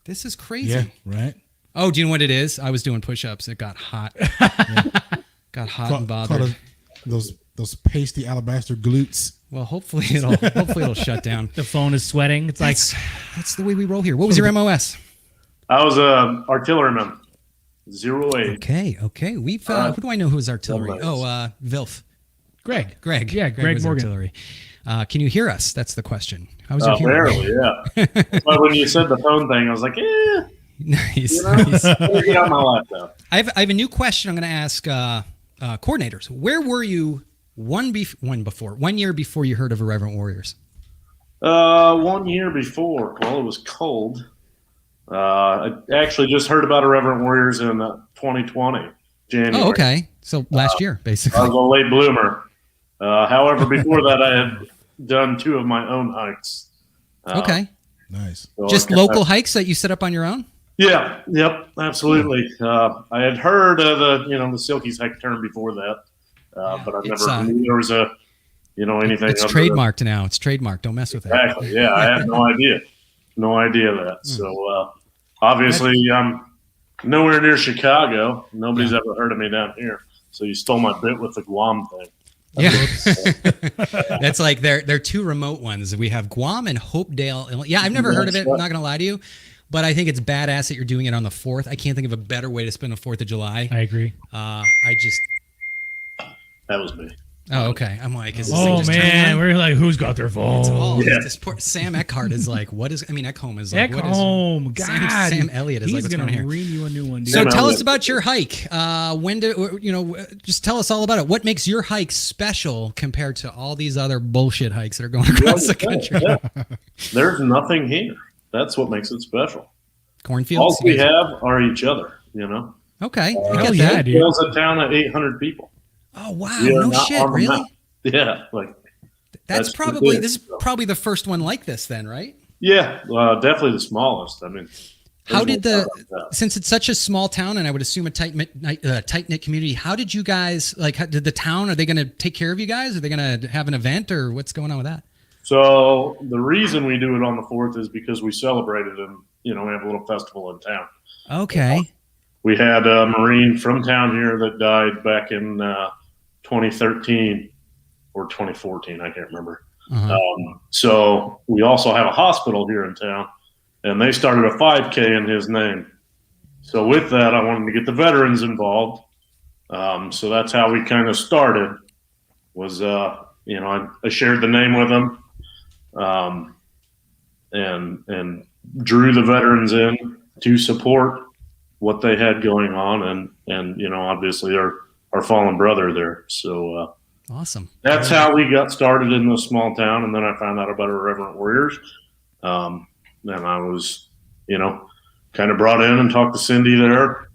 Speaker 2: This is crazy.
Speaker 5: yeah, right.
Speaker 2: Oh, do you know what it is? I was doing push-ups. It got hot. Got hot and bothered.
Speaker 5: Those pasty alabaster glutes.
Speaker 2: Well, hopefully it'll shut down.
Speaker 3: The phone is sweating. It's like,
Speaker 2: That's the way we roll here. What was your MOS?
Speaker 6: I was a artilleryman. 08.
Speaker 2: Okay. We've who do I know who is artillery?
Speaker 6: Nice.
Speaker 2: Oh, Vilf.
Speaker 3: Greg.
Speaker 2: Greg.
Speaker 3: Yeah, Greg
Speaker 2: was
Speaker 3: Morgan.
Speaker 2: artillery. Can you hear us? That's the question. How was your hearing?
Speaker 6: Barely, yeah. But when you said the phone thing, I was like,
Speaker 2: Nice.
Speaker 6: you know, get out my laptop.
Speaker 2: I have a new question I'm going to ask coordinators. Where were you one year before you heard of Irreverent Warriors?
Speaker 6: 1 year before, well, it was cold. I actually just heard about Irreverent Warriors in 2020, January.
Speaker 2: Oh, okay. So last year, basically.
Speaker 6: I was a late bloomer. However, before that, I had done 2 of my own hikes.
Speaker 2: Okay.
Speaker 5: Nice.
Speaker 6: So
Speaker 2: Just local hikes that you set up on your own?
Speaker 6: Yeah. Yep. Absolutely. I had heard of the Silkies hike term before that, but I never knew there was anything.
Speaker 2: It's
Speaker 6: other
Speaker 2: trademarked now. It's trademarked. Don't mess with it.
Speaker 6: Exactly. Yeah. I had no idea. No idea of that. So obviously, I'm nowhere near Chicago. Nobody's ever heard of me down here. So you stole my bit with the Guam thing.
Speaker 2: Yeah. That's like they're 2 remote ones. We have Guam and Hopedale. Yeah, I've never heard of it. I'm not going to lie to you. But I think it's badass that you're doing it on the 4th. I can't think of a better way to spend the 4th of July.
Speaker 3: I agree.
Speaker 6: That was me.
Speaker 2: Oh, okay. I'm like, is this thing just turning
Speaker 3: man,
Speaker 2: on?
Speaker 3: we're like, who's got their phone?
Speaker 2: This poor Sam Eckhart is like, Eckholm is like,
Speaker 3: Eckholm, God.
Speaker 2: Sam Elliott is
Speaker 3: He's
Speaker 2: like, what's
Speaker 3: gonna
Speaker 2: going on here?
Speaker 3: read you a new one, dude.
Speaker 2: So
Speaker 6: Sam
Speaker 2: tell
Speaker 6: Elliott.
Speaker 2: us about your hike. Just tell us all about it. What makes your hike special compared to all these other bullshit hikes that are going across the country?
Speaker 6: Yeah. There's nothing here. That's what makes it special.
Speaker 2: Cornfields?
Speaker 6: All we have are each other,
Speaker 2: Okay.
Speaker 3: Hell
Speaker 2: I get
Speaker 3: yeah,
Speaker 2: that.
Speaker 3: dude.
Speaker 6: It's a town of 800 people.
Speaker 2: Oh, wow.
Speaker 6: We are
Speaker 2: No
Speaker 6: not
Speaker 2: shit.
Speaker 6: on the
Speaker 2: Really?
Speaker 6: map. Yeah,
Speaker 2: That's
Speaker 6: pretty
Speaker 2: this is
Speaker 6: big, so.
Speaker 2: probably the first one like this then, right?
Speaker 6: Yeah, definitely the smallest. I mean,
Speaker 2: How
Speaker 6: there's
Speaker 2: did
Speaker 6: no doubt about that.
Speaker 2: since it's such a small town and I would assume a tight knit community, how did you guys did the town, are they going to take care of you guys? Are they going to have an event or what's going on with that?
Speaker 6: So the reason we do it on the 4th is because we celebrated and we have a little festival in town.
Speaker 2: Okay.
Speaker 6: We had a Marine from town here that died back in 2013 or 2014. I can't remember.
Speaker 2: Uh-huh.
Speaker 6: So we also have a hospital here in town, and they started a 5K in his name. So with that, I wanted to get the veterans involved. So that's how we kind of started. Was I shared the name with them, and drew the veterans in to support what they had going on, and obviously our fallen brother there. So
Speaker 2: Awesome.
Speaker 6: that's how we got started in this small town, and then I found out about Irreverent Warriors. And I was, kind of brought in and talked to Cindy there,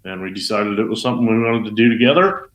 Speaker 6: and we decided it was something we wanted to do together,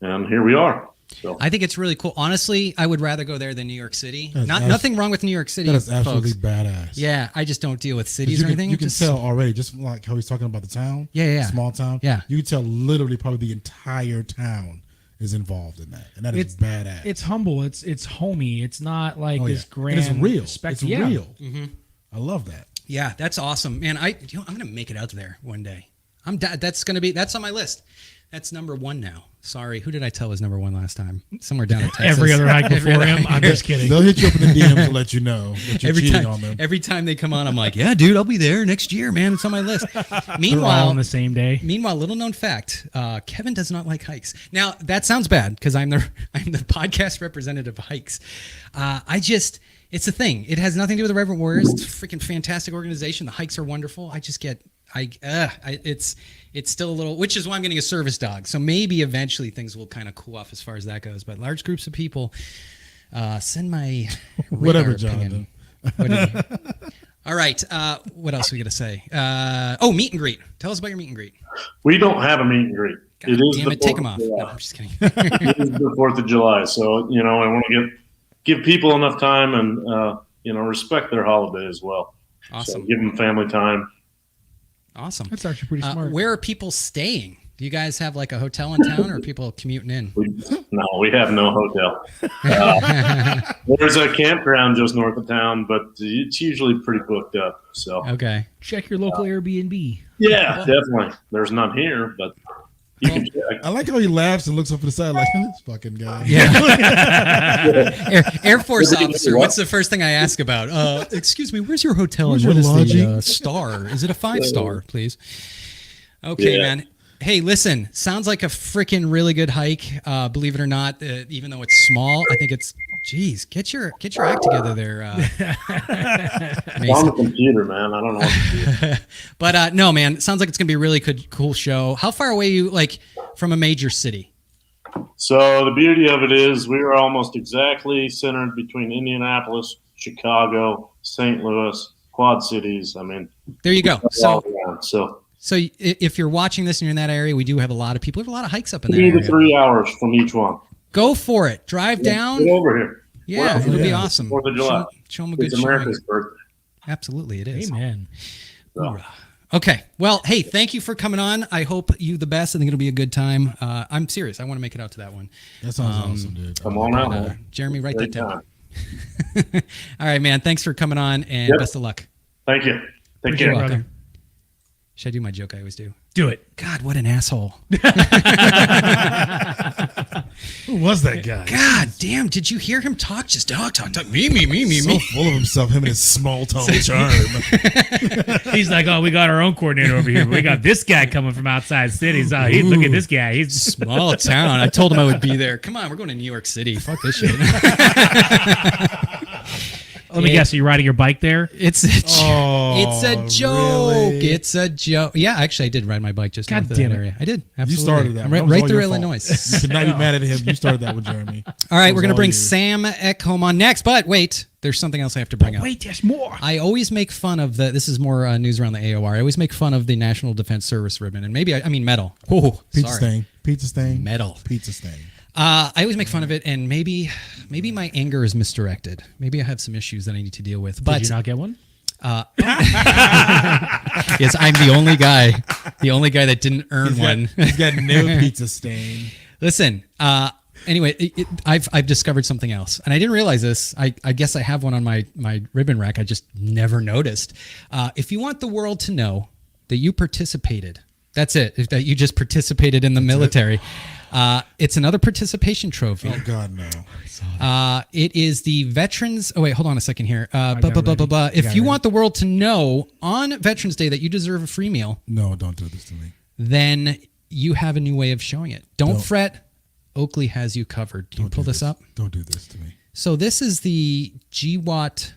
Speaker 6: and here we are. So
Speaker 2: I think it's really cool. Honestly, I would rather go there than New York City.
Speaker 5: That's
Speaker 2: Nothing wrong with New York City.
Speaker 5: That is absolutely
Speaker 2: folks.
Speaker 5: badass.
Speaker 2: Yeah, I just don't deal with cities or anything.
Speaker 5: You can tell already, just like how he's talking about the town.
Speaker 2: Yeah.
Speaker 5: Small town.
Speaker 2: Yeah.
Speaker 5: You can tell literally probably the entire town is involved in that, and that is badass.
Speaker 3: It's humble. It's homey. It's not like this grand.
Speaker 5: And it's real.
Speaker 3: It's
Speaker 5: real. Mm-hmm. I love that.
Speaker 2: Yeah, that's awesome, man. I'm gonna make it out there one day. That's on my list. That's number 1 now. Sorry, who did I tell was number 1 last time? Somewhere down in Texas.
Speaker 3: Every other hike before him. I'm just kidding.
Speaker 5: They'll hit you up in the DMs to let you know that you're cheating on them.
Speaker 2: Every time they come on, I'm like, yeah, dude, I'll be there next year, man. It's on my list. Meanwhile,
Speaker 3: on the same day.
Speaker 2: Meanwhile, little known fact: Kevin does not like hikes. Now that sounds bad because I'm the podcast representative of hikes. It's a thing. It has nothing to do with the Reverend Warriors. It's a freaking fantastic organization. The hikes are wonderful. It's still a little, which is why I'm getting a service dog. So maybe eventually things will kind of cool off as far as that goes. But large groups of people, send my
Speaker 5: whatever,
Speaker 2: opinion.
Speaker 5: Jonathan.
Speaker 2: All right. What else are we gonna say? Meet and greet. Tell us about your meet and greet.
Speaker 6: we don't have a meet and greet.
Speaker 2: God
Speaker 6: It is
Speaker 2: damn
Speaker 6: the
Speaker 2: it! Take
Speaker 6: 4th
Speaker 2: them
Speaker 6: of
Speaker 2: off.
Speaker 6: July.
Speaker 2: No, I'm just kidding.
Speaker 6: It is the 4th of July, so I want to give people enough time and respect their holiday as well.
Speaker 2: Awesome.
Speaker 6: So give them family time.
Speaker 2: Awesome.
Speaker 3: That's actually pretty smart.
Speaker 2: Where are people staying? Do you guys have like a hotel in town, or are people commuting in?
Speaker 6: We have no hotel. There's a campground just north of town, but it's usually pretty booked up. So
Speaker 2: Okay.
Speaker 3: Check your local Airbnb.
Speaker 6: yeah, definitely. There's none here, but you can check.
Speaker 5: I like how he laughs and looks up to the side like this fucking guy.
Speaker 2: Air Force officer. What's the first thing I ask about? Excuse me, where's your hotel?
Speaker 5: Where's
Speaker 2: and what
Speaker 5: your
Speaker 2: is the
Speaker 5: lodging?
Speaker 2: star? Is it a 5-star, please? Okay,
Speaker 6: Yeah.
Speaker 2: man. Hey, listen. Sounds like a freaking really good hike. Believe it or not, even though it's small, I think it's. Geez, get your act together there.
Speaker 6: On the computer, man. I don't know what to do.
Speaker 2: But no, man. It sounds like it's gonna be a really cool show. How far away are you from a major city?
Speaker 6: So the beauty of it is we are almost exactly centered between Indianapolis, Chicago, St. Louis, Quad Cities. I mean,
Speaker 2: There you go.
Speaker 6: all
Speaker 2: So
Speaker 6: around. So
Speaker 2: if you're watching this and you're in that area, we do have a lot of people. We have a lot of hikes up in that
Speaker 6: 2 to
Speaker 2: area.
Speaker 6: 3 hours from each one.
Speaker 2: Go for it. Drive down.
Speaker 6: Get over here.
Speaker 2: Yeah, it'll be awesome.
Speaker 6: 4th of July.
Speaker 2: Show them a good
Speaker 6: It's America's
Speaker 2: showing.
Speaker 6: birthday.
Speaker 2: Absolutely, it is.
Speaker 3: Amen.
Speaker 6: So.
Speaker 2: Okay. Well, hey, thank you for coming on. I hope you the best. I think it'll be a good time. I'm serious. I want to make it out to that one.
Speaker 5: That sounds awesome, dude.
Speaker 6: Come on out, man.
Speaker 2: Jeremy, write that
Speaker 6: Great
Speaker 2: down.
Speaker 6: time.
Speaker 2: All right, man. Thanks for coming on, and
Speaker 6: Yep.
Speaker 2: best of luck.
Speaker 6: Thank you. Take
Speaker 2: You're
Speaker 6: care.
Speaker 2: welcome. Should I do my joke I always do?
Speaker 3: Do it.
Speaker 2: God, what an asshole.
Speaker 5: Who was that guy?
Speaker 2: God damn, did you hear him talk? Just talk. Me.
Speaker 5: So full of himself, him and his small tone charm.
Speaker 3: He's like, oh, we got our own coordinator over here. We got this guy coming from outside cities. Look at this guy. He's
Speaker 2: Small town. I told him I would be there. Come on, we're going to New York City. Fuck this shit.
Speaker 3: Let me guess. Are you riding your bike there?
Speaker 2: It's a it's a joke.
Speaker 5: really?
Speaker 2: It's a joke. Yeah, actually, I did ride my bike just
Speaker 3: God
Speaker 2: north of
Speaker 3: damn
Speaker 2: that
Speaker 3: it.
Speaker 2: area. I did.
Speaker 5: You
Speaker 2: Absolutely.
Speaker 5: started that.
Speaker 2: I'm
Speaker 5: That
Speaker 2: right,
Speaker 5: was
Speaker 2: right
Speaker 5: all
Speaker 2: through
Speaker 5: your fault.
Speaker 2: Illinois.
Speaker 5: You cannot be mad at him. You started that with Jeremy.
Speaker 2: All right, we're going to
Speaker 5: all
Speaker 2: bring
Speaker 5: you.
Speaker 2: Sam Eckholm on next. But wait, there's something else I have to bring up.
Speaker 3: Wait, there's more.
Speaker 2: I always make fun of this is more news around the AOR. I always make fun of the National Defense Service ribbon. And maybe, I mean, medal. Oh,
Speaker 5: Pizza
Speaker 2: sorry.
Speaker 5: stain. Pizza stain.
Speaker 2: Medal.
Speaker 5: Pizza stain.
Speaker 2: I always make fun of it, and maybe my anger is misdirected. Maybe I have some issues that I need to deal with. But
Speaker 3: Did you not get one?
Speaker 2: yes, I'm the only guy that didn't earn one.
Speaker 5: He's got no pizza stain.
Speaker 2: Listen, anyway, I've discovered something else, and I didn't realize this. I guess I have one on my ribbon rack. I just never noticed. If you want the world to know that you participated, that's it. That you just participated in the military. It's another participation trophy.
Speaker 5: Oh God, no.
Speaker 2: It is the Veterans. Oh wait, hold on a second here. If you want the world to know on Veterans Day that you deserve a free meal,
Speaker 5: No, don't do this to me.
Speaker 2: then you have a new way of showing it. Don't fret. Oakley has you covered. Can you pull this up?
Speaker 5: Don't do this to me.
Speaker 2: So this is the GWAT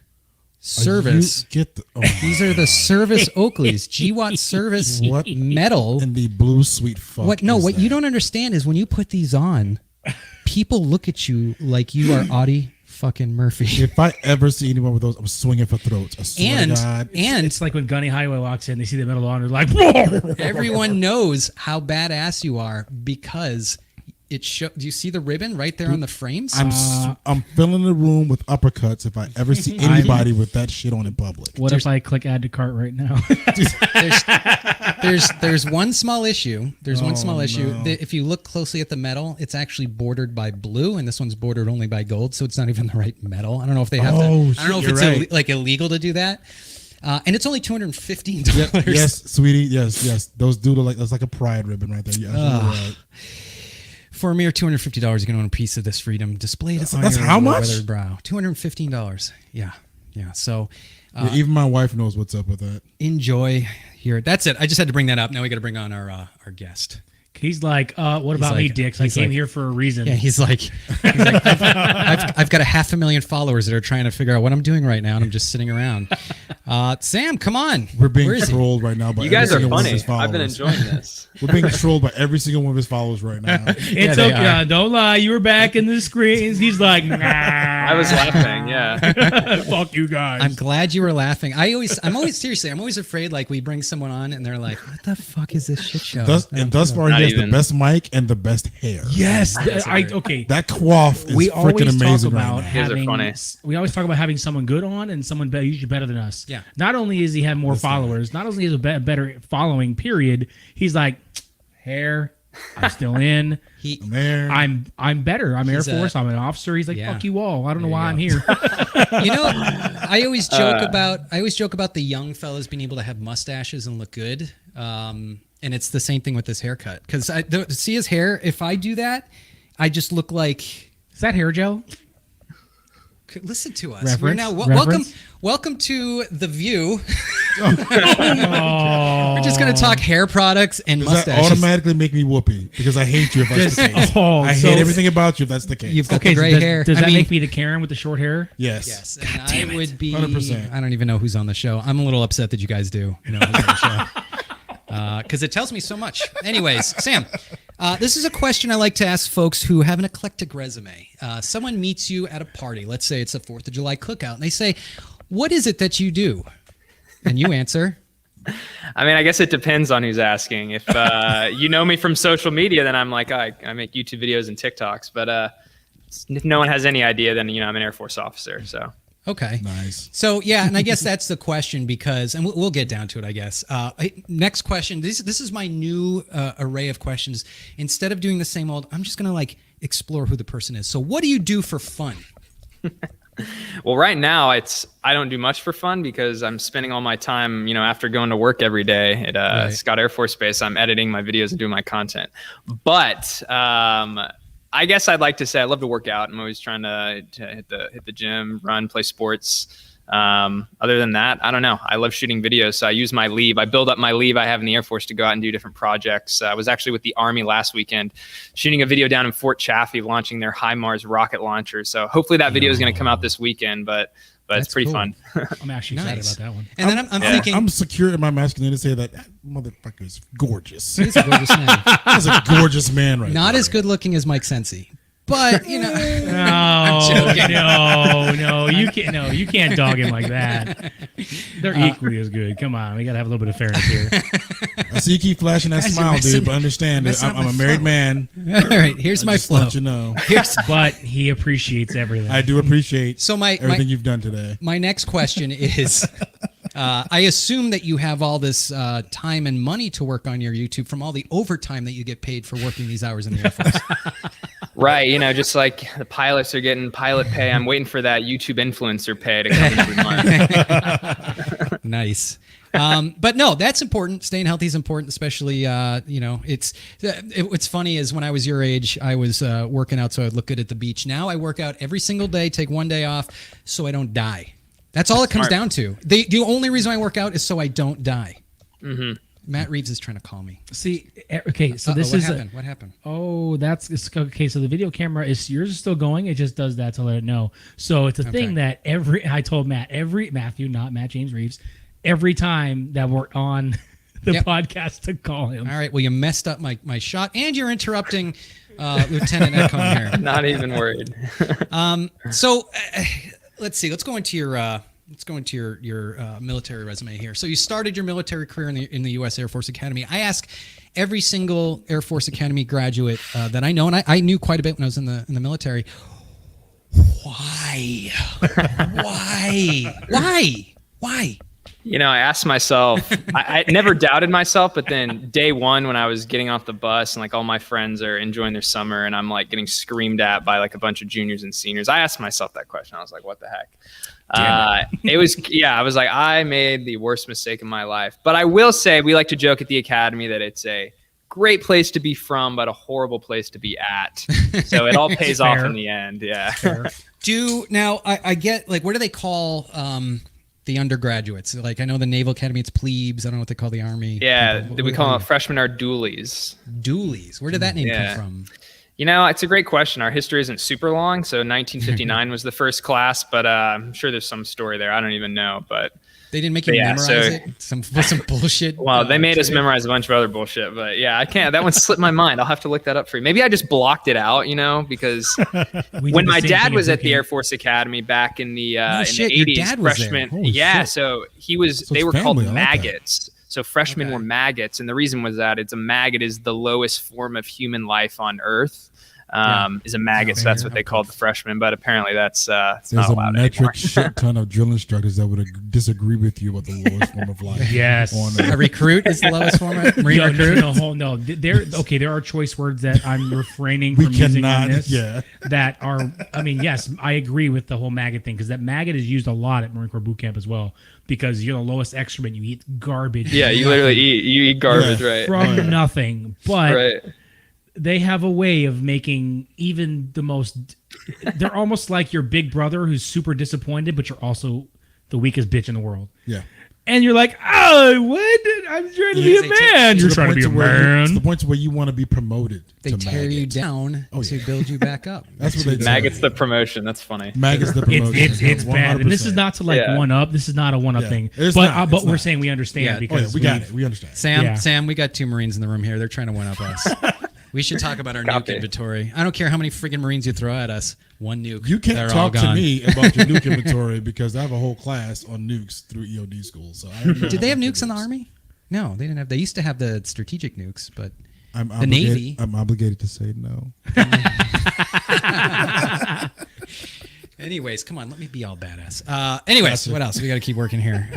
Speaker 2: service. These are the service Oakleys. GWAT service
Speaker 5: What
Speaker 2: medal.
Speaker 5: in the blue sweet fuck.
Speaker 2: What you don't understand is when you put these on, people look at you like you are Audie fucking Murphy.
Speaker 5: If I ever see anyone with those, I'm swinging for throats. I swear to God.
Speaker 2: And
Speaker 3: it's like when Gunny Highway walks in, they see the metal lawn, they're like, whoa!
Speaker 2: Everyone knows how badass you are because it show. Do you see the ribbon right there on the frames?
Speaker 5: I'm filling the room with uppercuts if I ever see anybody with that shit on in public.
Speaker 3: What if I click add to cart right now?
Speaker 2: There's one small issue. There's one small issue.
Speaker 5: No.
Speaker 2: If you look closely at the metal, it's actually bordered by blue, and this one's bordered only by gold, so it's not even the right metal. I don't know if they have that. I don't know if it's like illegal to do that. And it's only $215.
Speaker 5: Yes, sweetie. Yes. Those do look like that's like a pride ribbon right there. Yeah, right.
Speaker 2: For a mere $250, you can own a piece of this freedom displayed on
Speaker 5: that's
Speaker 2: your
Speaker 5: how much?
Speaker 2: weathered brow. $215. Yeah. So
Speaker 5: even my wife knows what's up with that.
Speaker 2: enjoy here. That's it. I just had to bring that up. Now we got to bring on our guest.
Speaker 3: He's like, what about me, dicks? I came here for a reason.
Speaker 2: Yeah, he's like I've got 500,000 followers that are trying to figure out what I'm doing right now, and I'm just sitting around. Sam, come on.
Speaker 5: We're being trolled right now by
Speaker 7: you guys
Speaker 5: every
Speaker 7: are
Speaker 5: single one of
Speaker 7: funny.
Speaker 5: his followers.
Speaker 7: I've been enjoying this.
Speaker 5: We're being trolled by every single one of his followers right now.
Speaker 3: It's okay. Don't lie. You were back in the screens. He's like, nah.
Speaker 7: I was laughing. Yeah.
Speaker 3: Fuck you guys.
Speaker 2: I'm glad you were laughing. I'm always afraid like we bring someone on and they're like, what the fuck is this shit show?
Speaker 5: Thus far, he has the best mic and the best hair.
Speaker 3: Yes. Okay.
Speaker 5: That coif is freaking amazing right now.
Speaker 7: These are funny.
Speaker 3: We always talk about having someone good on and someone usually better than us.
Speaker 2: Yeah.
Speaker 3: Not only does he have more followers, not only is he a better following, period, he's like, hair, I'm still in. I'm better. I'm Air Force. I'm an officer. He's like, fuck you all. I don't know why I'm here.
Speaker 2: I always joke about the young fellas being able to have mustaches and look good. And it's the same thing with this haircut. Because see his hair, if I do that, I just look like...
Speaker 3: Is that hair gel?
Speaker 2: Listen to us.
Speaker 3: Reference?
Speaker 2: We're now welcome to The View. We're just going to talk hair products and mustaches.
Speaker 5: That automatically make me whoopee because I hate you if that's the case. I hate everything about you if that's the case.
Speaker 2: You've got the gray hair.
Speaker 3: Does that make me the Karen with the short hair?
Speaker 5: Yes.
Speaker 2: And I would be...
Speaker 5: 100%.
Speaker 2: I don't even know who's on the show. I'm a little upset that you guys do know who's on the show. Because it tells me so much. Anyways, Sam, this is a question I like to ask folks who have an eclectic resume. Someone meets you at a party. Let's say it's a 4th of July cookout. And they say, what is it that you do? And you answer.
Speaker 7: I mean, I guess it depends on who's asking. If you know me from social media, then I'm like, I make YouTube videos and TikToks. But if no one has any idea, then, I'm an Air Force officer. So.
Speaker 2: Okay.
Speaker 5: Nice.
Speaker 2: So, yeah, and I guess that's the question because, and we'll get down to it, I guess. Next question. This is my new array of questions. Instead of doing the same old, I'm just going to explore who the person is. So what do you do for fun?
Speaker 7: Well, right now I don't do much for fun because I'm spending all my time, after going to work every day at Scott Air Force Base, I'm editing my videos and doing my content. But, I guess I'd like to say I love to work out. I'm always trying to hit the gym, run, play sports. Other than that, I don't know. I love shooting videos, so I use my leave. I build up my leave I have in the Air Force to go out and do different projects. I was actually with the Army last weekend shooting a video down in Fort Chaffee launching their HIMARS rocket launcher. So hopefully that video is going to come out this weekend, but it's pretty fun.
Speaker 3: I'm actually excited about that one.
Speaker 2: And then I'm thinking...
Speaker 5: I'm secure in my masculinity to say that motherfucker is gorgeous.
Speaker 2: He's a gorgeous man.
Speaker 5: He's a gorgeous man right now.
Speaker 2: Not as good looking as Mike Sensi. But
Speaker 3: no, you can't dog him like that. They're equally as good. Come on, we gotta have a little bit of fairness here.
Speaker 5: I see you keep flashing that smile, dude. But understand that I'm a married man.
Speaker 2: All right, here's my flow.
Speaker 5: Let you know.
Speaker 3: But he appreciates everything.
Speaker 5: I do appreciate everything you've done today.
Speaker 2: My next question is. I assume that you have all this time and money to work on your YouTube from all the overtime that you get paid for working these hours in the Air Force.
Speaker 7: Right. Just like the pilots are getting pilot pay. I'm waiting for that YouTube influencer pay to come every month.
Speaker 2: Nice. But no, that's important. Staying healthy is important, especially, what's funny is when I was your age, I was working out so I'd look good at the beach. Now I work out every single day, take one day off so I don't die. That's all it comes down to. The only reason I work out is so I don't die. Mm-hmm. Matt Reeves is trying to call me.
Speaker 3: See, okay, so this
Speaker 2: is... What happened?
Speaker 3: Oh, it's okay. So the video camera, yours is still going. It just does that to let it know. So it's a thing that I told Matthew, not Matt James Reeves, every time that we're on the podcast to call him.
Speaker 2: All right, well, you messed up my shot, and you're interrupting Lieutenant Eckholm here.
Speaker 7: Not even worried.
Speaker 2: So let's see. Let's go into your military resume here. So you started your military career in the U.S. Air Force Academy. I ask every single Air Force Academy graduate that I know, and I knew quite a bit when I was in the military. Why? Why?
Speaker 7: You know, I asked myself, I never doubted myself, but then day one when I was getting off the bus and like all my friends are enjoying their summer and I'm like getting screamed at by like a bunch of juniors and seniors, I asked myself that question. I was like, what the heck? I was like, I made the worst mistake of my life. But I will say, we like to joke at the Academy that it's a great place to be from, but a horrible place to be at. So it all pays off in the end. Yeah.
Speaker 2: I get, like, what do they call the undergraduates? Like, I know the Naval Academy, it's plebes. I don't know what they call the Army.
Speaker 7: Yeah, we call them freshmen are doolies.
Speaker 2: Doolies. Where did that name come from?
Speaker 7: You know, it's a great question. Our history isn't super long. So 1959 was the first class, but I'm sure there's some story there. I don't even know, but
Speaker 2: they didn't make you memorize it? Some bullshit?
Speaker 7: Well, they made us memorize a bunch of other bullshit, but yeah, I can't. That one slipped my mind. I'll have to look that up for you. Maybe I just blocked it out, you know, because when my dad was at the Air Force Academy back in the 80s,
Speaker 2: your dad
Speaker 7: freshman.
Speaker 2: Was
Speaker 7: so he was. So they were called maggots. So freshmen were maggots, and the reason was that a maggot is the lowest form of human life on Earth. Is a maggot, so that's what they called the freshmen. But apparently, that's not allowed anymore.
Speaker 5: Shit ton of drill instructors that would disagree with you about the lowest form of life.
Speaker 3: Yes,
Speaker 2: a recruit is the lowest form of Marine recruit.
Speaker 3: No. There are choice words that I'm refraining from using on this. Yeah. That are. I mean, yes, I agree with the whole maggot thing because that maggot is used a lot at Marine Corps boot camp as well. Because you're the lowest excrement, you eat garbage.
Speaker 7: Yeah, you literally eat garbage, right?
Speaker 3: From nothing, but. Right. They have a way of making even the most. They're almost like your big brother who's super disappointed, but you're also the weakest bitch in the world.
Speaker 5: Yeah.
Speaker 3: And you're like, oh, what? I'm trying to be a man. You're trying to be a man.
Speaker 5: It's the point where you want to be promoted.
Speaker 2: They tear you down to build you back up.
Speaker 5: That's what they do.
Speaker 7: Maggot's the promotion. That's funny.
Speaker 5: Maggot's the promotion.
Speaker 3: It's bad. And this is not to one up. This is not a one up thing. But we're saying we understand because
Speaker 5: we got it. We understand.
Speaker 2: Sam, we got two Marines in the room here. They're trying to one up us. We should talk about our nuke inventory. I don't care how many freaking Marines you throw at us. One nuke.
Speaker 5: You can't talk to me about your nuke inventory because I have a whole class on nukes through EOD school. So
Speaker 2: did they have nukes in the Army? No, they didn't have. They used to have the strategic nukes, but the Navy.
Speaker 5: I'm obligated to say no.
Speaker 2: Anyways, come on, let me be all badass. What else? We got to keep working here.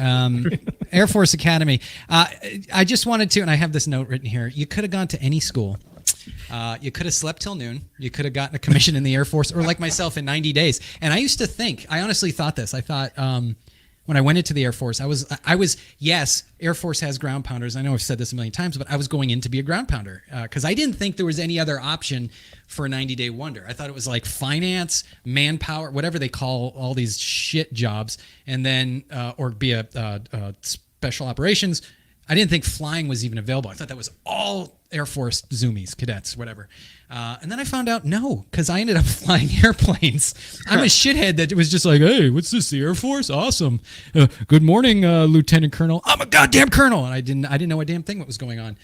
Speaker 2: Air Force Academy. I just wanted to, and I have this note written here. You could have gone to any school. You could have slept till noon. You could have gotten a commission in the Air Force, or like myself in 90 days. And I used to think, I honestly thought this. I thought when I went into the Air Force, I was yes, Air Force has ground pounders. I know I've said this a million times, but I was going in to be a ground pounder because I didn't think there was any other option for a 90-day wonder. I thought it was like finance, manpower, whatever they call all these shit jobs, and then or be a special operations. I didn't think flying was even available. I thought that was all Air Force Zoomies, cadets, whatever. And then I found out no, because I ended up flying airplanes. I'm a shithead that was just like, hey, what's this, the Air Force? Awesome. Good morning, Lieutenant Colonel. I'm a goddamn colonel. And I didn't know a damn thing what was going on.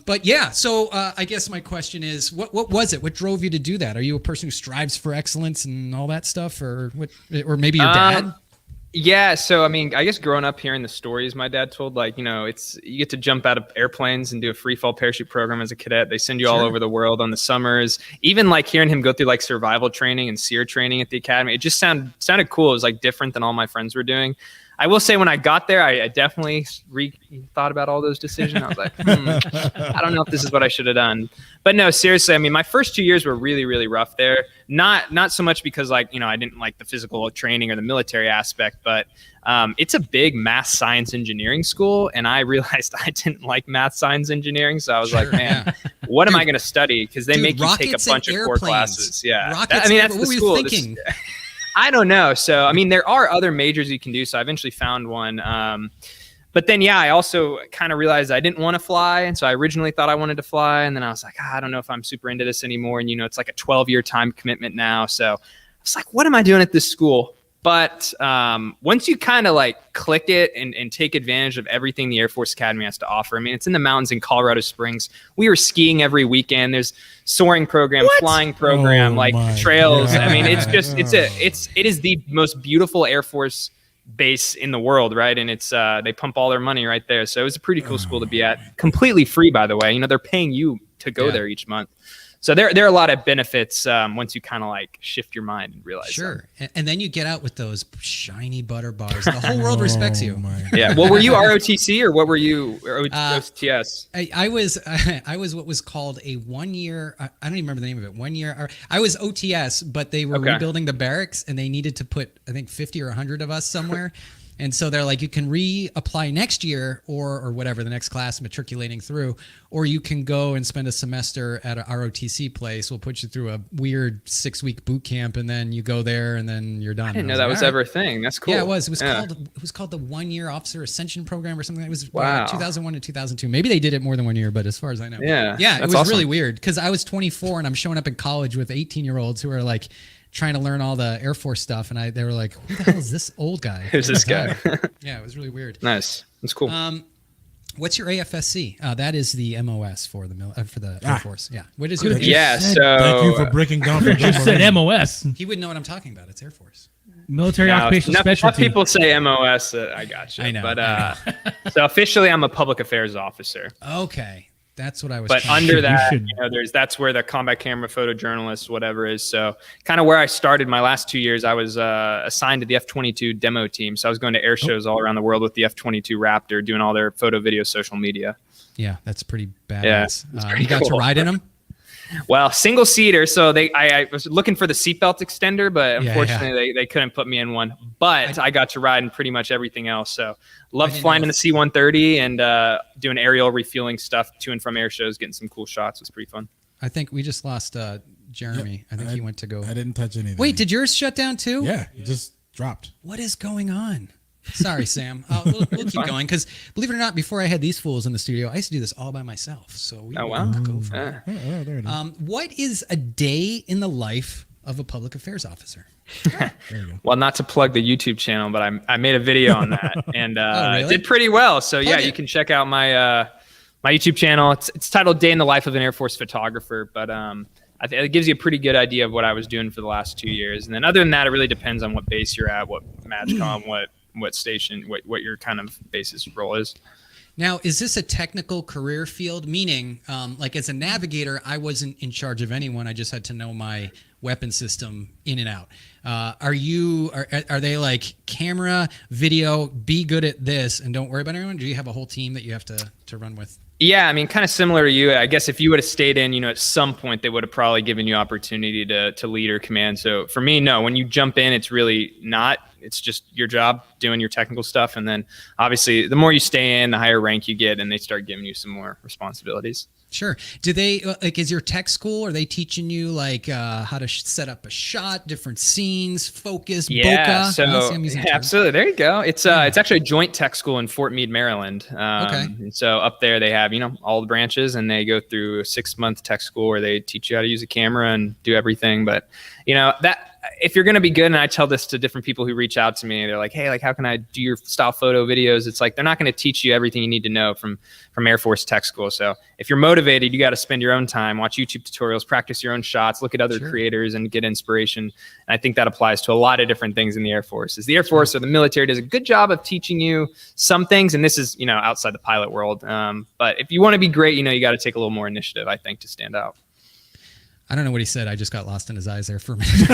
Speaker 2: But yeah, so I guess my question is, what was it? What drove you to do that? Are you a person who strives for excellence and all that stuff, or what? Or maybe your dad?
Speaker 7: Yeah, so I mean, I guess growing up hearing the stories my dad told, like, you know, you get to jump out of airplanes and do a free fall parachute program as a cadet. They send you all over the world on the summers. Even like hearing him go through like survival training and SEER training at the academy, it just sounded cool. It was like different than all my friends were doing. I will say when I got there, I definitely thought about all those decisions. I was like, I don't know if this is what I should have done. But no, seriously, I mean, my first 2 years were really, really rough there. Not so much because, like, you know, I didn't like the physical training or the military aspect, but it's a big math, science, engineering school. And I realized I didn't like math, science, engineering. So I was like, man, what am I going to study? Because they make you take a bunch of core classes. Yeah. That's the school. What were you thinking? I don't know. So, I mean, there are other majors you can do. So I eventually found one. But then, yeah, I also kind of realized I didn't want to fly. And so I originally thought I wanted to fly. And then I was like, I don't know if I'm super into this anymore. And, you know, it's like a 12-year time commitment now. So I was like, what am I doing at this school? But once you kind of like click it and take advantage of everything the Air Force Academy has to offer, I mean, it's in the mountains in Colorado Springs. We were skiing every weekend. There's soaring program, flying program, trails. God. I mean, it's just it is the most beautiful Air Force base in the world, right? And it's they pump all their money right there. So it was a pretty cool school to be at. Completely free, by the way. You know, they're paying you to go there each month. So there are a lot of benefits once you kind of like shift your mind and realize.
Speaker 2: Sure, and then you get out with those shiny butter bars. The whole world respects you.
Speaker 7: Yeah. Well, were you ROTC or what were you OTS?
Speaker 2: I was what was called a 1 year. I don't even remember the name of it. 1 year. I was OTS, but they were rebuilding the barracks and they needed to put I think 50 or 100 of us somewhere. And so they're like, you can reapply next year or whatever, the next class matriculating through, or you can go and spend a semester at a ROTC place. We'll put you through a weird 6-week boot camp and then you go there and then you're done.
Speaker 7: I didn't know that was ever a thing. That's cool.
Speaker 2: Yeah, it was. It was called the 1 year officer ascension program or something. It was 2001 to 2002. Maybe they did it more than 1 year, but as far as I know.
Speaker 7: Yeah.
Speaker 2: It was awesome. Really weird because I was 24 and I'm showing up in college with 18-year-olds who are like, trying to learn all the Air Force stuff, and they were like, "Who the hell is this old guy?
Speaker 7: Who's this guy?"
Speaker 2: Yeah, it was really weird.
Speaker 7: Nice, that's cool.
Speaker 2: What's your AFSC? That is the MOS for the Air Force. Yeah, what is your?
Speaker 7: Yeah, so
Speaker 5: thank you for breaking down.
Speaker 3: You just said MOS.
Speaker 2: He wouldn't know what I'm talking about. It's Air Force.
Speaker 3: Military Occupational Specialty.
Speaker 7: People say MOS. I got you.
Speaker 2: I know.
Speaker 7: But so officially, I'm a public affairs officer.
Speaker 2: Okay. That's what I was.
Speaker 7: But under that, that's where the combat camera photojournalist, whatever is. So kind of where I started my last 2 years, I was assigned to the F-22 demo team. So I was going to air shows all around the world with the F-22 Raptor, doing all their photo, video, social media.
Speaker 2: Yeah, that's pretty badass. Yeah, you got to ride in them?
Speaker 7: Well, single seater. So I was looking for the seatbelt extender, but unfortunately they couldn't put me in one. But I got to ride in pretty much everything else. So loved flying in the C-130 and doing aerial refueling stuff to and from air shows, getting some cool shots. It was pretty fun.
Speaker 2: I think we just lost Jeremy. Yep. I think he went to go.
Speaker 5: I didn't touch anything.
Speaker 2: Wait, did yours shut down too?
Speaker 5: Yeah, it just dropped.
Speaker 2: What is going on? Sorry, Sam. We'll keep going because, believe it or not, before I had these fools in the studio, I used to do this all by myself. So we go for it.
Speaker 5: There it is.
Speaker 2: What is a day in the life of a public affairs officer?
Speaker 5: There you go.
Speaker 7: Well, not to plug the YouTube channel, but I made a video on that and
Speaker 2: really?
Speaker 7: did pretty well. So you can check out my my YouTube channel. It's titled "Day in the Life of an Air Force Photographer," but it gives you a pretty good idea of what I was doing for the last 2 years. And then other than that, it really depends on what base you're at, what MAGCOM, what station, what your kind of basis role is.
Speaker 2: Now, is this a technical career field? Meaning, like as a navigator, I wasn't in charge of anyone. I just had to know my weapon system in and out. Are they like camera, video, be good at this and don't worry about anyone? Do you have a whole team that you have to run with? Yeah,
Speaker 7: I mean, kind of similar to you. I guess if you would have stayed in, at some point they would have probably given you opportunity to lead or command. So for me, no, when you jump in, it's really not. It's just your job doing your technical stuff. And then obviously the more you stay in, the higher rank you get and they start giving you some more responsibilities.
Speaker 2: Sure. Do they is your tech school? Are they teaching you like how to set up a shot, different scenes, focus,
Speaker 7: yeah,
Speaker 2: bokeh?
Speaker 7: So absolutely. There you go. It's actually a joint tech school in Fort Meade, Maryland.
Speaker 2: Okay.
Speaker 7: And so up there they have all the branches and they go through a 6-month tech school where they teach you how to use a camera and do everything. But that. If you're going to be good, and I tell this to different people who reach out to me, they're like, hey, how can I do your style photo videos? It's like, they're not going to teach you everything you need to know from Air Force Tech School. So if you're motivated, you got to spend your own time, watch YouTube tutorials, practice your own shots, look at other creators and get inspiration. And I think that applies to a lot of different things in the Air Force. The Air Force or the military does a good job of teaching you some things. And this is, outside the pilot world. But if you want to be great, you got to take a little more initiative, I think, to stand out.
Speaker 2: I don't know what he said. I just got lost in his eyes there for a minute.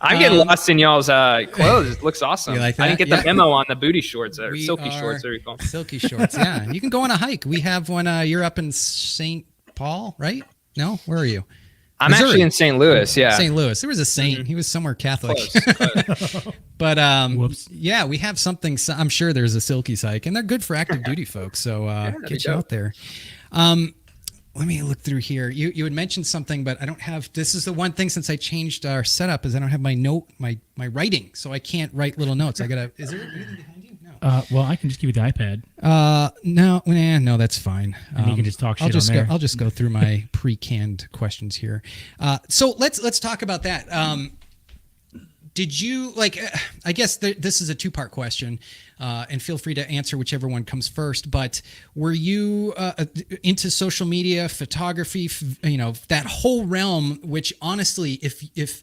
Speaker 7: I'm getting lost in y'all's clothes. It looks awesome.
Speaker 2: You like that?
Speaker 7: I didn't get the memo on the booty shorts or silky shorts. There you go.
Speaker 2: Silky shorts. Yeah, you can go on a hike. We have one. You're up in St. Paul, right? No, where are you?
Speaker 7: I'm
Speaker 2: Missouri.
Speaker 7: actually in St. Louis. Yeah,
Speaker 2: St. Louis. There was a saint. He was somewhere Catholic.
Speaker 7: Close.
Speaker 2: But yeah, we have something. I'm sure there's a silky hike, and they're good for active duty folks. So get you out there. Let me look through here. You had mentioned something, but I don't have. This is the one thing since I changed our setup is I don't have my my writing, so I can't write little notes. I gotta. Is there anything behind you? No.
Speaker 3: Well, I can just give you the iPad.
Speaker 2: No, that's fine.
Speaker 3: And you can just talk shit on there.
Speaker 2: I'll just go through my pre-canned questions here. So let's talk about that. Did you I guess this is a two-part question, and feel free to answer whichever one comes first, but were you into social media, photography, that whole realm, which honestly, if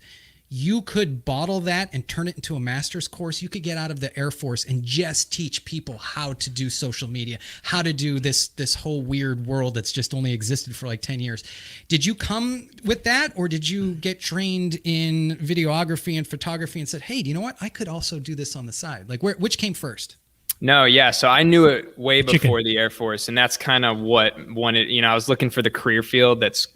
Speaker 2: you could bottle that and turn it into a master's course, you could get out of the Air Force and just teach people how to do social media, how to do this whole weird world that's just only existed for like 10 years. Did you come with that, or did you get trained in videography and photography and said, hey, do you know what? I could also do this on the side. Like which came first?
Speaker 7: No, yeah. So I knew it way before the Air Force, and that's kind of what wanted, I was looking for the career field that's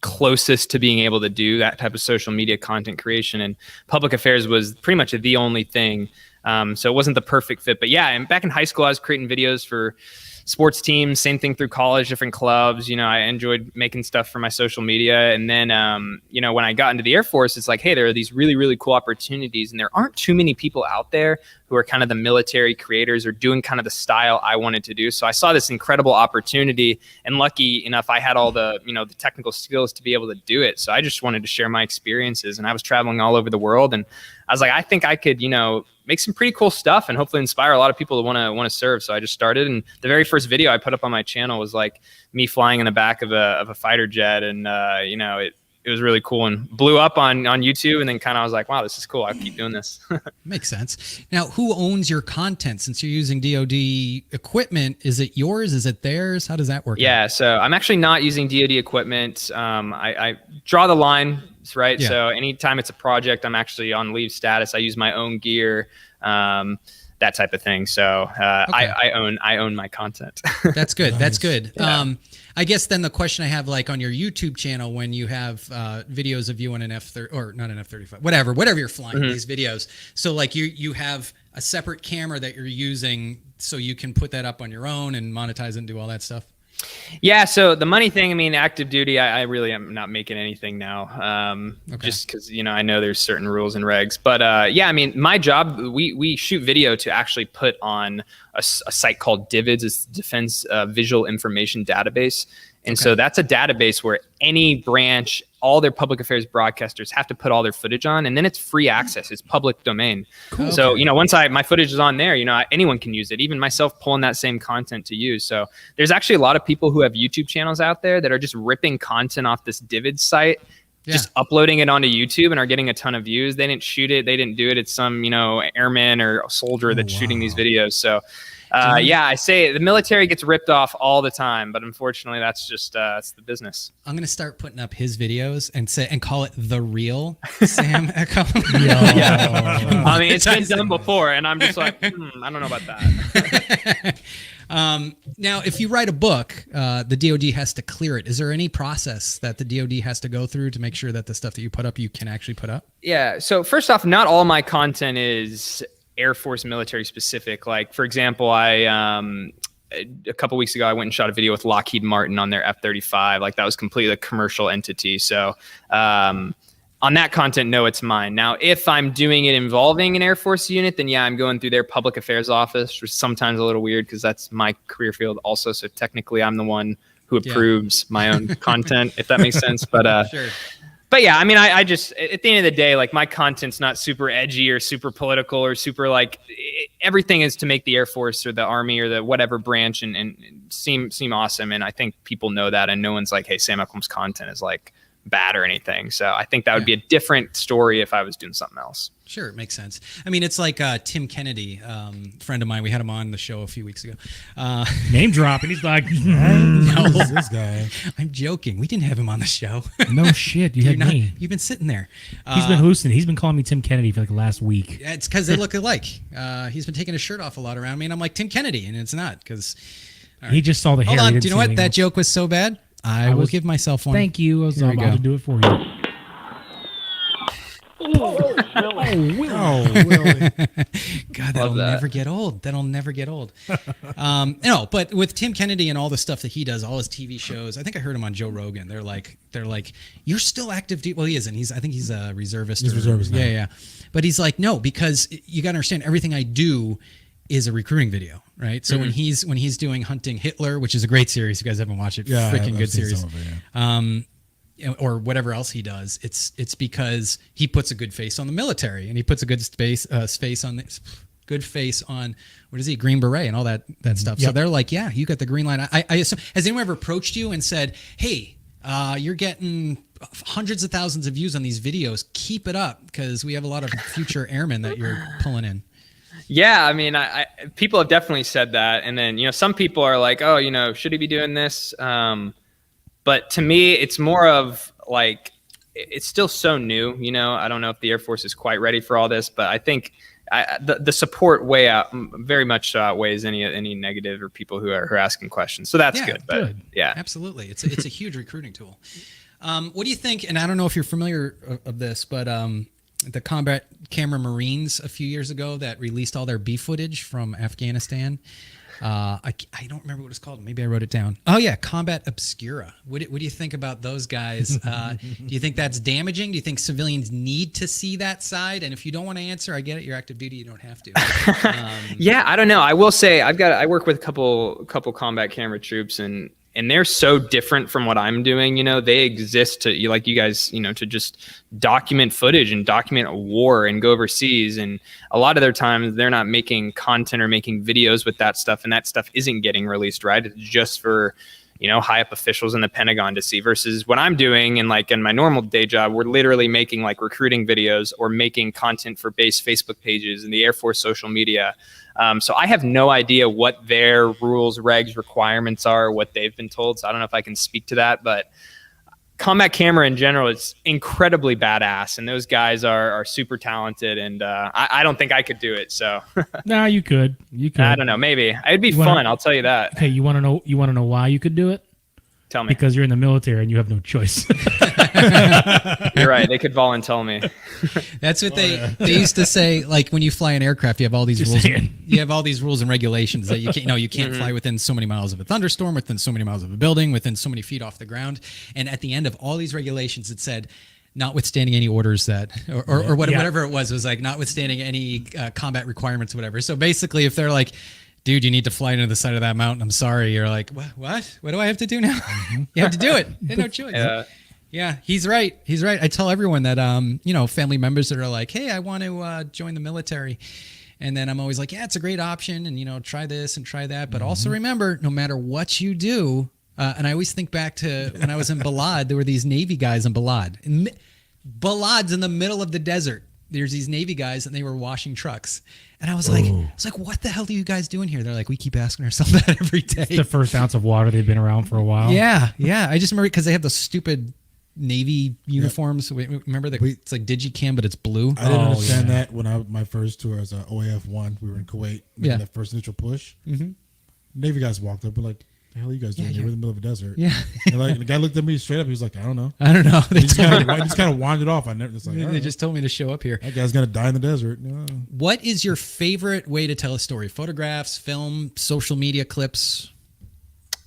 Speaker 7: closest to being able to do that type of social media content creation, and public affairs was pretty much the only thing. So it wasn't the perfect fit, but yeah. And back in high school, I was creating videos for sports teams, same thing through college, different clubs. I enjoyed making stuff for my social media. And then, when I got into the Air Force, it's like, hey, there are these really, really cool opportunities, and there aren't too many people out there who are kind of the military creators or doing kind of the style I wanted to do. So I saw this incredible opportunity, and lucky enough, I had all the, the technical skills to be able to do it. So I just wanted to share my experiences, and I was traveling all over the world, and I was like, I think I could, make some pretty cool stuff and hopefully inspire a lot of people to want to serve. So I just started, and the very first video I put up on my channel was like me flying in the back of a fighter jet, and it was really cool and blew up on YouTube. And then kind of I was like, wow, this is cool. I'll keep doing this.
Speaker 2: Makes sense. Now, who owns your content? Since you're using DoD equipment, is it yours? Is it theirs? How does that work?
Speaker 7: Yeah, so I'm actually not using DoD equipment. I draw the line, right? Yeah. So anytime it's a project, I'm actually on leave status. I use my own gear, that type of thing. So okay. I own my content.
Speaker 2: That's good. Nice. That's good.
Speaker 7: Yeah.
Speaker 2: I guess then the question I have, like on your YouTube channel, when you have videos of you on an F-30 or not an F-35, whatever you're flying, these videos. So like you have a separate camera that you're using, so you can put that up on your own and monetize it and do all that stuff.
Speaker 7: Yeah. So the money thing, active duty, I really am not making anything now. Just because, I know there's certain rules and regs, but yeah, my job, we shoot video to actually put on a site called DVIDS. It's Defense Visual Information Database. And so that's a database where any branch, all their public affairs broadcasters have to put all their footage on, and then it's free access. It's public domain. Cool. So, once my footage is on there, anyone can use it, even myself pulling that same content to use. So there's actually a lot of people who have YouTube channels out there that are just ripping content off this DVIDS site, just uploading it onto YouTube, and are getting a ton of views. They didn't shoot it. They didn't do it. It's some, airman or a soldier that's shooting these videos. So yeah, I say the military gets ripped off all the time, but unfortunately that's just it's the business.
Speaker 2: I'm going to start putting up his videos and call it The Real Sam Eckholm.
Speaker 7: Yeah. It's been done before, and I'm just like, I don't know about that.
Speaker 2: Now, if you write a book, the DoD has to clear it. Is there any process that the DoD has to go through to make sure that the stuff that you put up, you can actually put up?
Speaker 7: Yeah. So first off, not all my content is Air Force military specific. Like, for example, a couple weeks ago, I went and shot a video with Lockheed Martin on their F-35. Like, that was completely a commercial entity. So on that content, no, it's mine. Now, if I'm doing it involving an Air Force unit, then yeah, I'm going through their public affairs office, which is sometimes a little weird because that's my career field also. So technically I'm the one who approves my own content, if that makes sense. But
Speaker 2: sure.
Speaker 7: But yeah, I just, at the end of the day, like, my content's not super edgy or super political or super everything is to make the Air Force or the Army or the whatever branch and seem awesome. And I think people know that, and no one's like, hey, Sam Eckholm's content is like bad or anything. So I think that would be a different story if I was doing something else.
Speaker 2: Sure, it makes sense. It's like Tim Kennedy, friend of mine. We had him on the show a few weeks ago.
Speaker 3: Name dropping. He's like,
Speaker 2: no,
Speaker 5: this guy.
Speaker 2: I'm joking. We didn't have him on the show.
Speaker 3: No shit. You had me.
Speaker 2: You've been sitting there.
Speaker 3: He's been hallucinating. He's been calling me Tim Kennedy for like the last week.
Speaker 2: It's because they look alike. He's been taking his shirt off a lot around me, and I'm like, Tim Kennedy, and it's not because.
Speaker 3: Right. He just saw the hair.
Speaker 2: Hold on. Do you know what? That joke was so bad. I will give myself one.
Speaker 3: Thank you. I was about to do it for you.
Speaker 2: Willie. God, that'll never get old. That'll never get old. No, but with Tim Kennedy and all the stuff that he does, all his TV shows, I think I heard him on Joe Rogan. They're like, you're still active. Well, he isn't. I think he's a reservist.
Speaker 5: He's reservist now.
Speaker 2: Yeah. But he's like, no, because you got to understand, everything I do is a recruiting video, right? So when he's doing Hunting Hitler, which is a great series, you guys haven't watched it, freaking good series. or whatever else he does, it's because he puts a good face on the military, and he puts a good face on what is he, Green Beret and all that stuff. So they're like, yeah, you got the green light. I assume, has anyone ever approached you and said, hey, you're getting hundreds of thousands of views on these videos, keep it up, because we have a lot of future airmen that you're pulling in?
Speaker 7: Yeah, I mean, people have definitely said that, and then some people are like, oh, should he be doing this? But to me, it's more of like, it's still so new. I don't know if the Air Force is quite ready for all this, but I think the support very much outweighs any negative or people who are asking questions. So that's good. But yeah,
Speaker 2: absolutely, it's a huge recruiting tool. What do you think? And I don't know if you're familiar of this, but the combat camera Marines a few years ago that released all their B footage from Afghanistan. I don't remember what it's called. Maybe I wrote it down. Oh yeah, Combat Obscura. What do you think about those guys? Do you think that's damaging? Do you think civilians need to see that side? And if you don't want to answer, I get it. You're active duty. You don't have to.
Speaker 7: Yeah, I don't know. I will say I work with a couple combat camera troops, and they're so different from what I'm doing. They exist to, like you guys, to just document footage and document a war and go overseas. And a lot of their times they're not making content or making videos with that stuff. And that stuff isn't getting released, right? It's just for, high up officials in the Pentagon to see, versus what I'm doing. And like in my normal day job, we're literally making like recruiting videos or making content for base Facebook pages and the Air Force social media. So I have no idea what their rules, regs, requirements are, what they've been told. So I don't know if I can speak to that, but combat camera in general is incredibly badass. And those guys are super talented. And I don't think I could do it. So
Speaker 3: no, you could.
Speaker 7: I don't know. Maybe it'd be fun. I'll tell you that.
Speaker 3: Hey, you want to know why you could do it?
Speaker 7: Tell me.
Speaker 3: Because you're in the military and you have no choice.
Speaker 7: You're right. They could volunteer me.
Speaker 2: That's what they used to say. Like when you fly an aircraft, you have all these rules. You have all these rules and regulations that you can't fly within so many miles of a thunderstorm, within so many miles of a building, within so many feet off the ground. And at the end of all these regulations, it said, notwithstanding any orders that, or whatever it was like, notwithstanding any combat requirements, whatever. So basically, if they're like, dude, you need to fly into the side of that mountain, I'm sorry, you're like, what do I have to do now? You have to do it. You have no choice. Yeah, he's right. I tell everyone that family members that are like, hey, I want to join the military, and then I'm always like, yeah, it's a great option, and try this and try that, but also remember, no matter what you do, and I always think back to when I was in Balad, there were these Navy guys in Balad. Balad's in the middle of the desert. There's these Navy guys, and they were washing trucks. And I was like, what the hell are you guys doing here? They're like, we keep asking ourselves that every day.
Speaker 3: It's the first ounce of water. They've been around for a while.
Speaker 2: Yeah. I just remember because they have the stupid Navy uniforms. Remember that it's like Digicam, but it's blue.
Speaker 5: I didn't understand that when my first tour as OAF-1, we were in Kuwait, making that first initial push. Mm-hmm. Navy guys walked up, we're like, the hell are you guys doing? We're in the middle of a desert.
Speaker 2: Yeah.
Speaker 5: And like the guy looked at me straight up. He was like, I don't know.
Speaker 2: They
Speaker 5: just kind of wandered off.
Speaker 2: They just told me to show up here.
Speaker 5: That guy's gonna die in the desert. No.
Speaker 2: What is your favorite way to tell a story? Photographs, film, social media clips?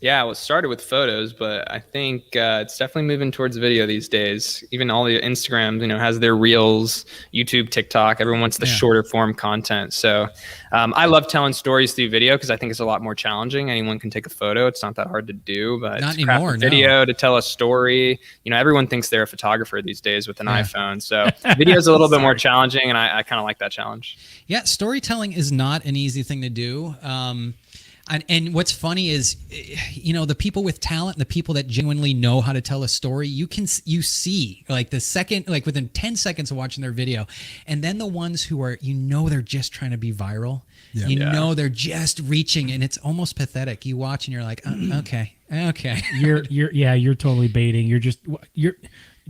Speaker 7: Yeah, well, it started with photos, but I think it's definitely moving towards video these days. Even all the Instagrams, has their reels, YouTube, TikTok. Everyone wants the shorter form content. So I love telling stories through video because I think it's a lot more challenging. Anyone can take a photo. It's not that hard to do, but
Speaker 2: not
Speaker 7: to craft
Speaker 2: anymore,
Speaker 7: a video to tell a story. Everyone thinks they're a photographer these days with an iPhone. So video is a little bit more challenging, and I kind of like that challenge.
Speaker 2: Yeah, storytelling is not an easy thing to do. And what's funny is, the people with talent and the people that genuinely know how to tell a story, you see like the second, like within 10 seconds of watching their video, and then the ones who are, they're just trying to be viral. Yeah. They're just reaching, and it's almost pathetic. You watch and you're like, okay.
Speaker 3: You're totally baiting. You're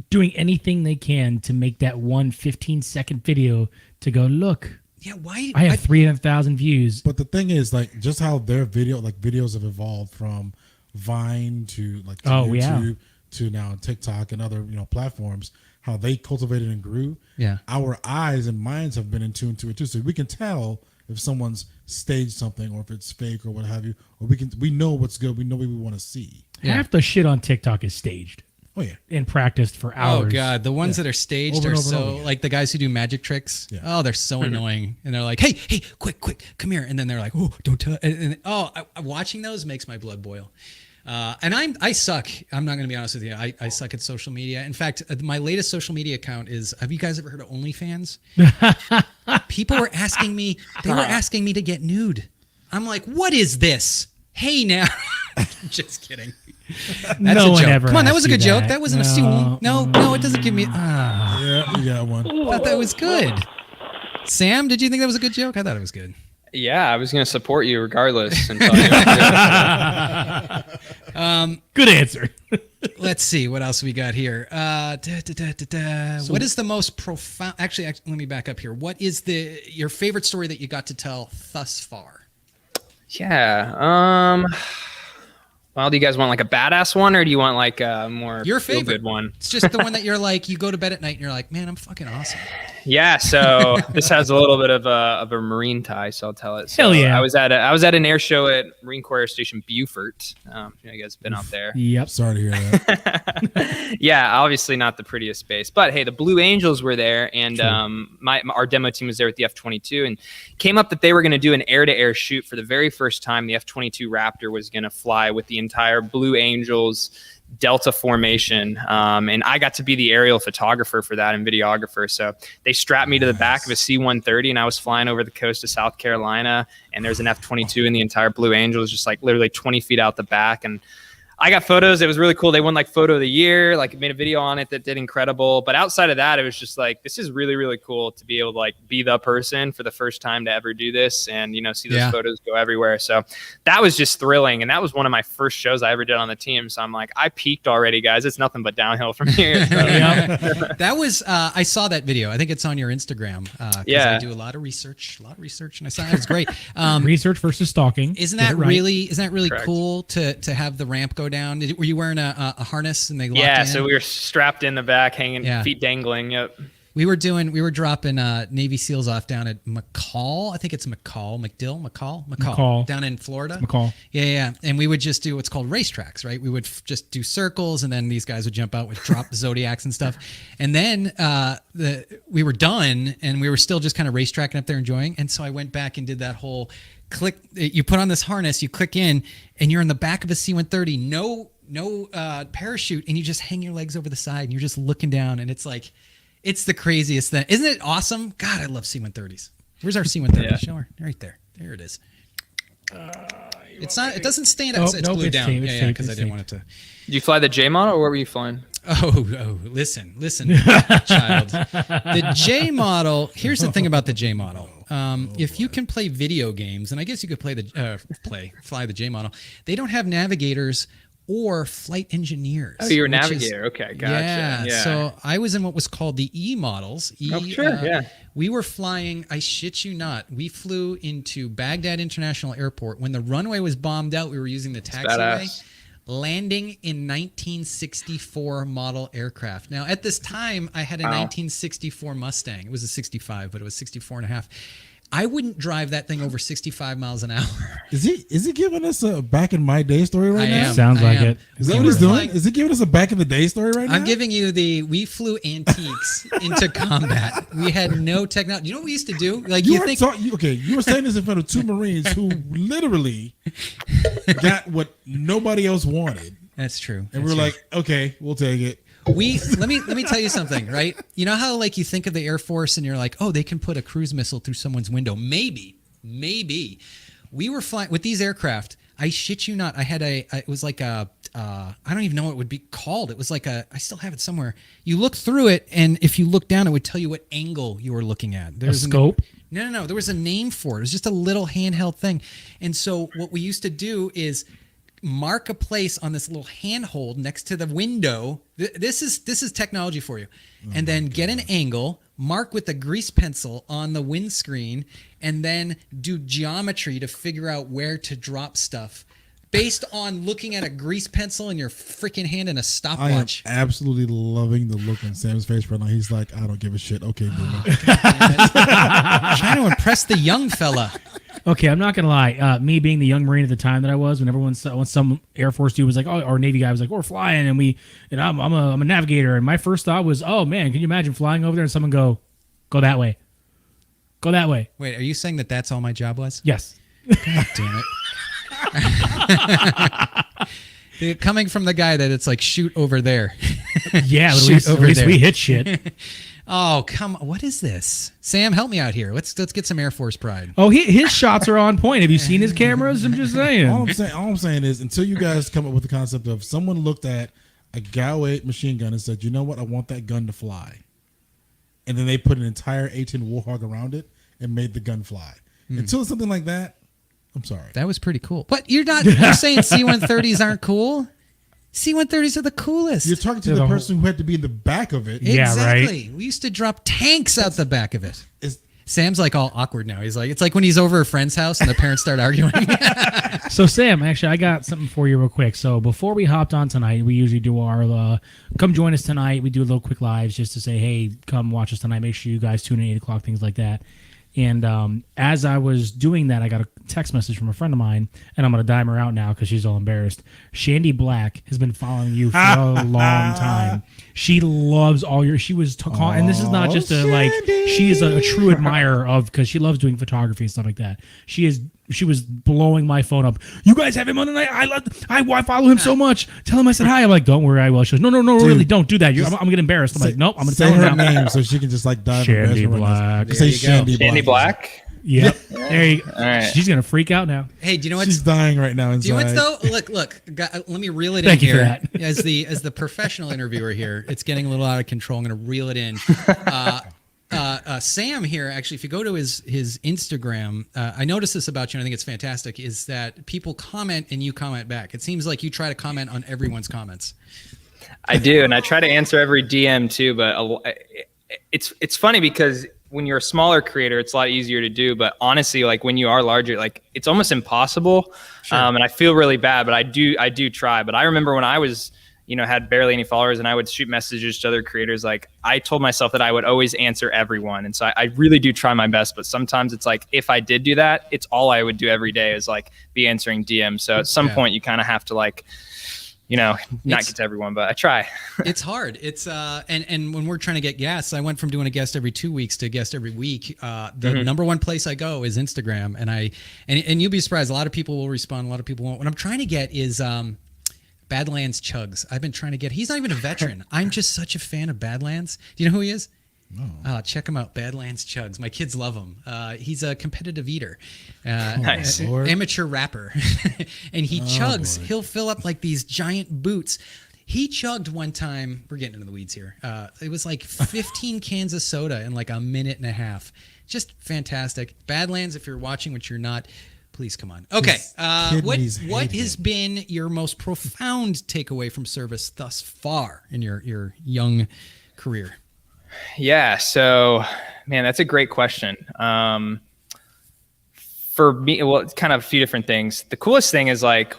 Speaker 3: doing anything they can to make that 15-second video to go, look.
Speaker 2: Yeah, why?
Speaker 3: I have 300,000 views.
Speaker 5: But the thing is, like, just how their videos have evolved from Vine to YouTube to now TikTok and other platforms. How they cultivated and grew.
Speaker 2: Yeah,
Speaker 5: our eyes and minds have been in tune to it too, so we can tell if someone's staged something or if it's fake or what have you. Or we know what's good. We know what we want to see.
Speaker 3: Half the shit on TikTok is staged.
Speaker 5: Oh yeah,
Speaker 3: and practiced for hours.
Speaker 2: Oh god, the ones that are staged are so like the guys who do magic tricks. Yeah. Oh, they're so annoying, and they're like, "Hey, quick, come here!" And then they're like, "Oh, don't tell." And watching those makes my blood boil. And I suck. I'm not going to be honest with you. I suck at social media. In fact, my latest social media account is, have you guys ever heard of OnlyFans? People were asking me, to get nude. I'm like, what is this? Hey now. Just kidding. That's
Speaker 3: no
Speaker 2: a
Speaker 3: one
Speaker 2: joke.
Speaker 3: ever
Speaker 2: Come on, that was a good
Speaker 3: asked you
Speaker 2: joke.
Speaker 3: that.
Speaker 2: That wasn't a assume. No, it doesn't give me.
Speaker 5: Yeah, you got one.
Speaker 2: I thought that was good. Sam, did you think that was a good joke? I thought it was good.
Speaker 7: Yeah, I was going to support you regardless. Good
Speaker 3: answer.
Speaker 2: Let's see what else we got here. What is the most profound? Actually, let me back up here. What is your favorite story that you got to tell thus far?
Speaker 7: Yeah. Well, do you guys want like a badass one, or do you want like a more
Speaker 2: your favorite
Speaker 7: one?
Speaker 2: It's just the one that you're like, you go to bed at night and you're like, man, I'm fucking awesome.
Speaker 7: Yeah. So this has a little bit of a marine tie, so I'll tell it. So
Speaker 3: Hell yeah!
Speaker 7: I was at an air show at Marine Corps Air Station Beaufort. You guys have been out there.
Speaker 3: Yep.
Speaker 5: Sorry to hear that.
Speaker 7: Yeah, obviously not the prettiest space, but hey, the Blue Angels were there, and our demo team was there with the F-22, and came up that they were going to do an air-to-air shoot for the very first time. The F-22 Raptor was going to fly with the entire Blue Angels Delta formation, and I got to be the aerial photographer for that and videographer. So they strapped me to the back of a C-130, and I was flying over the coast of South Carolina, and there's an F-22 and the entire Blue Angels just like literally 20 feet out the back. And I got photos. It was really cool. They won like photo of the year, like made a video on it that did incredible. But outside of that, it was just like, this is really, really cool to be able to like be the person for the first time to ever do this and, see those photos go everywhere. So that was just thrilling. And that was one of my first shows I ever did on the team. So I'm like, I peaked already, guys. It's nothing but downhill from here. So,
Speaker 2: That was, I saw that video. I think it's on your Instagram. I do a lot of research, and I saw it was great.
Speaker 3: Research versus stalking.
Speaker 2: Isn't that really
Speaker 7: Correct.
Speaker 2: cool to have the ramp go down? Were you wearing a harness and they locked
Speaker 7: yeah,
Speaker 2: in?
Speaker 7: so we were strapped in the back, hanging, feet dangling. Yep.
Speaker 2: We were dropping Navy SEALs off down at McCall. I think it's McCall down in Florida.
Speaker 3: McCall.
Speaker 2: Yeah. And we would just do what's called racetracks, right? We would just do circles, and then these guys would jump out with drop zodiacs and stuff. And then we were done, and we were still just kind of racetracking up there enjoying. And so I went back and did that whole click. You put on this harness, you click in, and you're in the back of a C-130. No parachute, and you just hang your legs over the side, and you're just looking down, and it's like. It's the craziest thing. Isn't it awesome? God, I love C-130s. Where's our C-130?
Speaker 7: Yeah.
Speaker 2: Show her. Right there. There it is. It's not. It doesn't stand up. It's glued down. Yeah, because I didn't want it to.
Speaker 7: Did you fly the J model, or what were you flying?
Speaker 2: Oh, listen, child. The J model. Here's the thing about the J model. If you can play video games, and I guess you could fly the J model. They don't have navigators or flight engineers.
Speaker 7: Oh, you're a navigator. Okay, gotcha.
Speaker 2: Yeah. So I was in what was called the E models.
Speaker 7: Yeah.
Speaker 2: We were flying, I shit you not, we flew into Baghdad International Airport. When the runway was bombed out, we were using the taxiway, landing in 1964 model aircraft. Now, at this time, I had a 1964 Mustang. It was a 65, but it was 64 and a half. I wouldn't drive that thing over 65 miles an hour.
Speaker 5: Is he giving us a back in my day story right now?
Speaker 3: Sounds like it.
Speaker 5: Is that what he's doing? Is he giving us a back in the day story right now?
Speaker 2: I'm giving you we flew antiques into combat. We had no technology. You know what we used to do? Like you were saying this in front of two Marines who literally got what nobody else wanted. That's true.
Speaker 5: And we were like, okay, we'll take it.
Speaker 2: Let me tell you something, right? You know how like you think of the Air Force and you're like, oh, they can put a cruise missile through someone's window. Maybe. We were flying with these aircraft. I shit you not. I had it was like I don't even know what it would be called. It was like I still have it somewhere. You look through it, and if you look down, it would tell you what angle you were looking at. There's
Speaker 3: a scope?
Speaker 2: No. There was a name for it. It was just a little handheld thing. And so what we used to do is mark a place on this little handhold next to the window. This is technology for you. And then get an angle, mark with a grease pencil on the windscreen, and then do geometry to figure out where to drop stuff based on looking at a grease pencil in your freaking hand and a stopwatch.
Speaker 5: I am absolutely loving the look on Sam's face right now. He's like, I don't give a shit. Okay, boomer.
Speaker 2: Trying to impress the young fella.
Speaker 3: Okay, I'm not gonna lie. Me being the young Marine at the time that I was, when some Air Force dude was like, "Oh," or Navy guy was like, "We're flying," and I'm a navigator, and my first thought was, "Oh man, can you imagine flying over there and someone go that way, go that way?"
Speaker 2: Wait, are you saying that that's all my job was?
Speaker 3: Yes.
Speaker 2: God damn it. Coming from the guy that it's like shoot over there.
Speaker 3: Yeah,
Speaker 2: Shoot
Speaker 3: at least we hit shit.
Speaker 2: Oh, come on. What is this? Sam, help me out here. Let's get some Air Force pride.
Speaker 3: Oh, his shots are on point. Have you seen his cameras? I'm just saying.
Speaker 5: All I'm saying is until you guys come up with the concept of someone looked at a Gal 8 machine gun and said, you know what, I want that gun to fly. And then they put an entire A10 Warhog around it and made the gun fly. Until something like that, I'm sorry.
Speaker 2: That was pretty cool. But you're saying C-130s aren't cool? C-130s are the coolest.
Speaker 5: You're talking to the person who had to be in the back of it.
Speaker 3: Yeah,
Speaker 2: exactly.
Speaker 3: right.
Speaker 2: We used to drop tanks out the back of it. Sam's like all awkward now. He's like, it's like when he's over a friend's house and the parents start arguing.
Speaker 3: So Sam, actually, I got something for you real quick. So before we hopped on tonight, we usually do our come join us tonight. We do a little quick lives just to say, hey, come watch us tonight. Make sure you guys tune in at 8 o'clock, things like that. And as I was doing that, I got a text message from a friend of mine, and I'm going to dime her out now because she's all embarrassed. Shandy Black has been following you for a long time. She loves all your. She was calling, and this is not just a like. She is a true admirer of because she loves doing photography and stuff like that. She was blowing my phone up. You guys have him on tonight. I follow him so much. Tell him I said hi. I'm like, don't worry, I will. She goes, no,
Speaker 5: Dude,
Speaker 3: really, don't do that. I'm getting embarrassed. I'm like, nope, I'm gonna
Speaker 5: say
Speaker 3: tell
Speaker 5: her
Speaker 3: her now.
Speaker 5: name so she can just like dive.
Speaker 3: Shandy Black.
Speaker 5: Just say Shandy Black.
Speaker 7: Shandy Black.
Speaker 3: Yep. There you go.
Speaker 7: All right.
Speaker 3: She's gonna freak out now.
Speaker 2: Hey, do you know what?
Speaker 5: She's dying right now inside.
Speaker 2: Do you know what though? Look. Let me reel it
Speaker 3: Thank
Speaker 2: in
Speaker 3: you for
Speaker 2: here.
Speaker 3: that.
Speaker 2: As the professional interviewer here, it's getting a little out of control. I'm going to reel it in. Sam here, actually, if you go to his Instagram, I noticed this about you, and I think it's fantastic, is that people comment and you comment back. It seems like you try to comment on everyone's comments.
Speaker 7: I do, and I try to answer every DM too, but it's funny because when you're a smaller creator, it's a lot easier to do. But honestly, like when you are larger, like it's almost impossible. Sure. And I feel really bad, but I do try. But I remember when I was, had barely any followers and I would shoot messages to other creators. Like I told myself that I would always answer everyone. And so I really do try my best, but sometimes it's like, if I did do that, it's all I would do every day is like be answering DMs. So at some point you kind of have to like, not get to everyone, but I try. It's
Speaker 2: hard. It's and when we're trying to get guests, I went from doing a guest every 2 weeks to a guest every week. The number one place I go is Instagram, and you'll be surprised. A lot of people will respond. A lot of people won't. What I'm trying to get is Badlands Chugs. I've been trying to get. He's not even a veteran. I'm just such a fan of Badlands. Do you know who he is? No. Check him out, Badlands Chugs. My kids love him. He's a competitive eater,
Speaker 7: nice.
Speaker 2: Amateur rapper, and he chugs. Boy. He'll fill up like these giant boots. He chugged one time. We're getting into the weeds here. It was like 15 cans of soda in like a minute and a half. Just fantastic. Badlands, if you're watching, which you're not, please come on. Okay. What has been your most profound takeaway from service thus far in your young career?
Speaker 7: Yeah. So, man, that's a great question. For me, well, it's kind of a few different things. The coolest thing is like,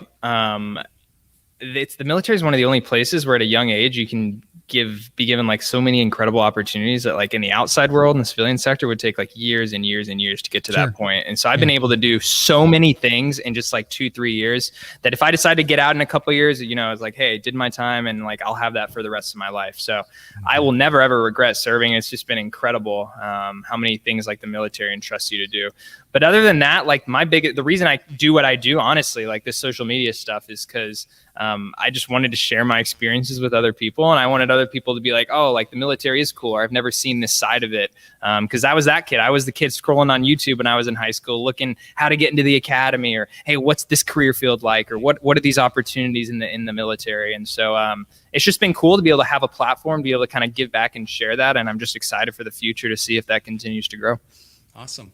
Speaker 7: it's the military is one of the only places where at a young age you can be given like so many incredible opportunities that like in the outside world in the civilian sector would take like years and years and years to get to that point. And so I've been able to do so many things in just like 2-3 years that if I decide to get out in a couple of years, I was like, hey, did my time and like I'll have that for the rest of my life. So I will never ever regret serving. It's just been incredible how many things like the military entrusts you to do. But other than that, like the reason I do what I do, honestly, like this social media stuff is because I just wanted to share my experiences with other people. And I wanted other people to be like, oh, like the military is cool. Or I've never seen this side of it. Because I was that kid. I was the kid scrolling on YouTube when I was in high school, looking how to get into the academy or, hey, what's this career field like? Or what are these opportunities in the military? And so it's just been cool to be able to have a platform, to be able to kind of give back and share that. And I'm just excited for the future to see if that continues to grow.
Speaker 2: Awesome.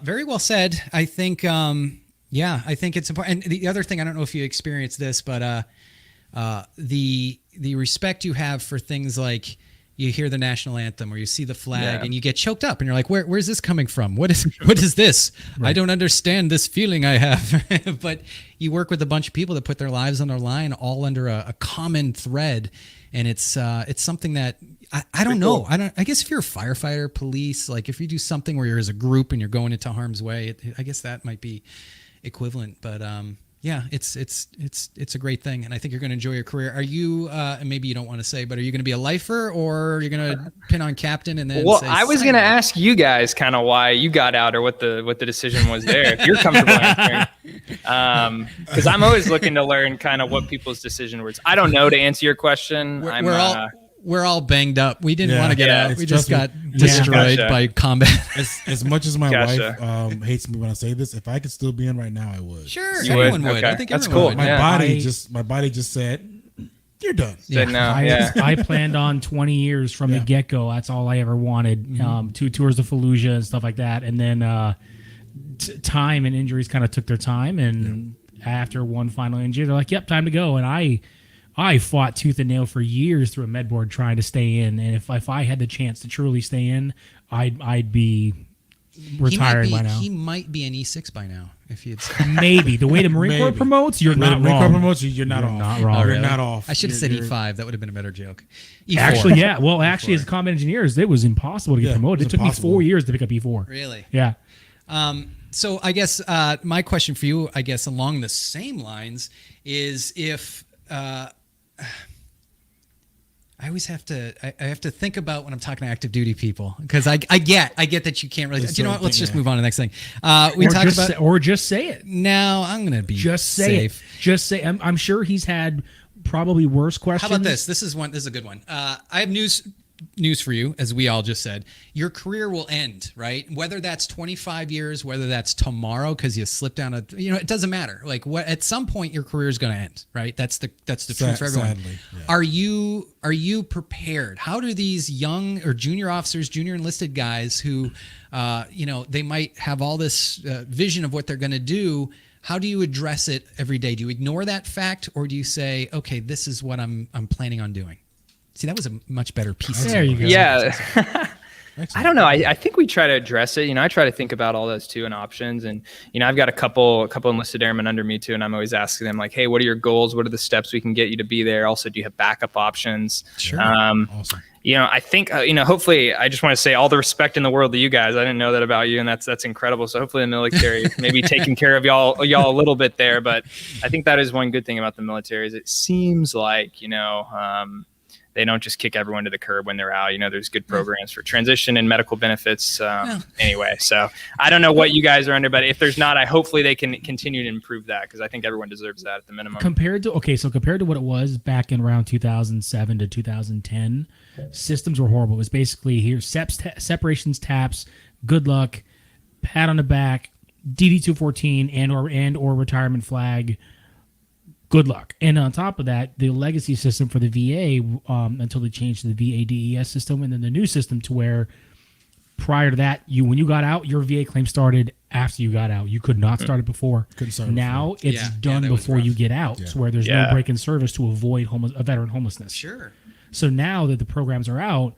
Speaker 2: Very well said. I think, I think it's important. And the other thing, I don't know if you experienced this, but the respect you have for things like you hear the national anthem or you see the flag and you get choked up and you're like, where's this coming from? What is this? Right. I don't understand this feeling I have. But you work with a bunch of people that put their lives on the line all under a common thread. And it's something that I don't know. I guess if you're a firefighter, police, like if you do something where you're as a group and you're going into harm's way, I guess that might be equivalent. But yeah, it's a great thing, and I think you're going to enjoy your career. Are you? And maybe you don't want to say, but are you going to be a lifer, or are you going to pin on captain and then?
Speaker 7: Well,
Speaker 2: say,
Speaker 7: I was going to ask you guys kind of why you got out or what the decision was there. If you're comfortable answering, because I'm always looking to learn kind of what people's decision was. I don't know to answer your question.
Speaker 2: We're all banged up. We didn't want to get out. We just got
Speaker 5: me.
Speaker 2: destroyed
Speaker 7: Gotcha.
Speaker 2: by combat.
Speaker 5: As much as my
Speaker 7: Gotcha.
Speaker 5: wife hates me when I say this, if I could still be in right now, I would.
Speaker 2: Sure,
Speaker 7: You
Speaker 2: anyone
Speaker 7: would?
Speaker 2: would.
Speaker 7: Okay.
Speaker 2: I think
Speaker 7: That's
Speaker 2: everyone
Speaker 7: cool.
Speaker 2: would.
Speaker 5: My
Speaker 7: Yeah.
Speaker 5: body just said, "You're done."
Speaker 7: Said no. Yeah.
Speaker 3: I planned on 20 years from the get-go. That's all I ever wanted. 2 tours of Fallujah and stuff like that. And then time and injuries kind of took their time. And after one final injury, they're like, yep, time to go. And I fought tooth and nail for years through a med board trying to stay in. And if I had the chance to truly stay in, I'd be retiring by now.
Speaker 2: He might be an E6 by now. If you'd
Speaker 3: Maybe. The way the Marine Corps
Speaker 5: Maybe.
Speaker 3: promotes, you're not
Speaker 5: Marine Corps
Speaker 3: wrong.
Speaker 5: promotes you. You're not off.
Speaker 3: not wrong.
Speaker 5: You're
Speaker 2: really?
Speaker 5: not off.
Speaker 2: I should have said
Speaker 5: You're-
Speaker 2: E5. That would have been a better joke. E4.
Speaker 3: Actually, yeah. Well, actually, as combat engineers, it was impossible to get
Speaker 5: Yeah,
Speaker 3: promoted. It
Speaker 5: it's
Speaker 3: took me
Speaker 5: impossible.
Speaker 3: 4 years to pick up E4.
Speaker 2: Really?
Speaker 3: Yeah.
Speaker 2: So I guess my question for you, I guess along the same lines, is if I always have to I have to think about when I'm talking to active duty people, because I get that you can't really. Do you know what? Let's just move on to the next thing. We talked about
Speaker 3: or just say it.
Speaker 2: now. I'm going to be
Speaker 3: Just say
Speaker 2: safe.
Speaker 3: it. Just say. I'm sure he's had probably worse questions.
Speaker 2: How about this? This is a good one. I have news for you, as we all just said. Your career will end, right? Whether that's 25 years, whether that's tomorrow because you slipped down it doesn't matter. Like at some point your career is going to end, right? That's the truth for everyone.
Speaker 5: Sadly, yeah.
Speaker 2: Are you prepared? How do these young or junior officers, junior enlisted guys who, they might have all this vision of what they're going to do? How do you address it every day? Do you ignore that fact, or do you say, okay, this is what I'm planning on doing? See, that was a much better piece.
Speaker 3: There you go.
Speaker 7: Yeah. I don't know. I think we try to address it. I try to think about all those too and options. And, I've got a couple enlisted airmen under me too. And I'm always asking them like, hey, what are your goals? What are the steps we can get you to be there? Also, do you have backup options?
Speaker 2: Sure.
Speaker 5: Awesome.
Speaker 7: I think, hopefully I just want to say all the respect in the world to you guys. I didn't know that about you. And that's incredible. So hopefully the military maybe taking care of y'all a little bit there. But I think that is one good thing about the military is it seems like, they don't just kick everyone to the curb when they're out. There's good programs for transition and medical benefits. Anyway, so I don't know what you guys are under, but if there's not, hopefully they can continue to improve that because I think everyone deserves that at the minimum.
Speaker 3: Compared to what it was back in around 2007 to 2010, systems were horrible. It was basically here separations, taps, good luck, pat on the back, DD-214 and or retirement flag. Good luck. And on top of that, the legacy system for the VA, until they changed to the VA-DES system, and then the new system to where prior to that, when you got out, your VA claim started after you got out. You could not start it before.
Speaker 5: Couldn't start it
Speaker 3: now
Speaker 5: before.
Speaker 3: it's done
Speaker 2: that was
Speaker 3: before
Speaker 2: rough.
Speaker 3: you get out, so where there's no break in service to avoid a veteran homelessness.
Speaker 2: Sure.
Speaker 3: So now that the programs are out,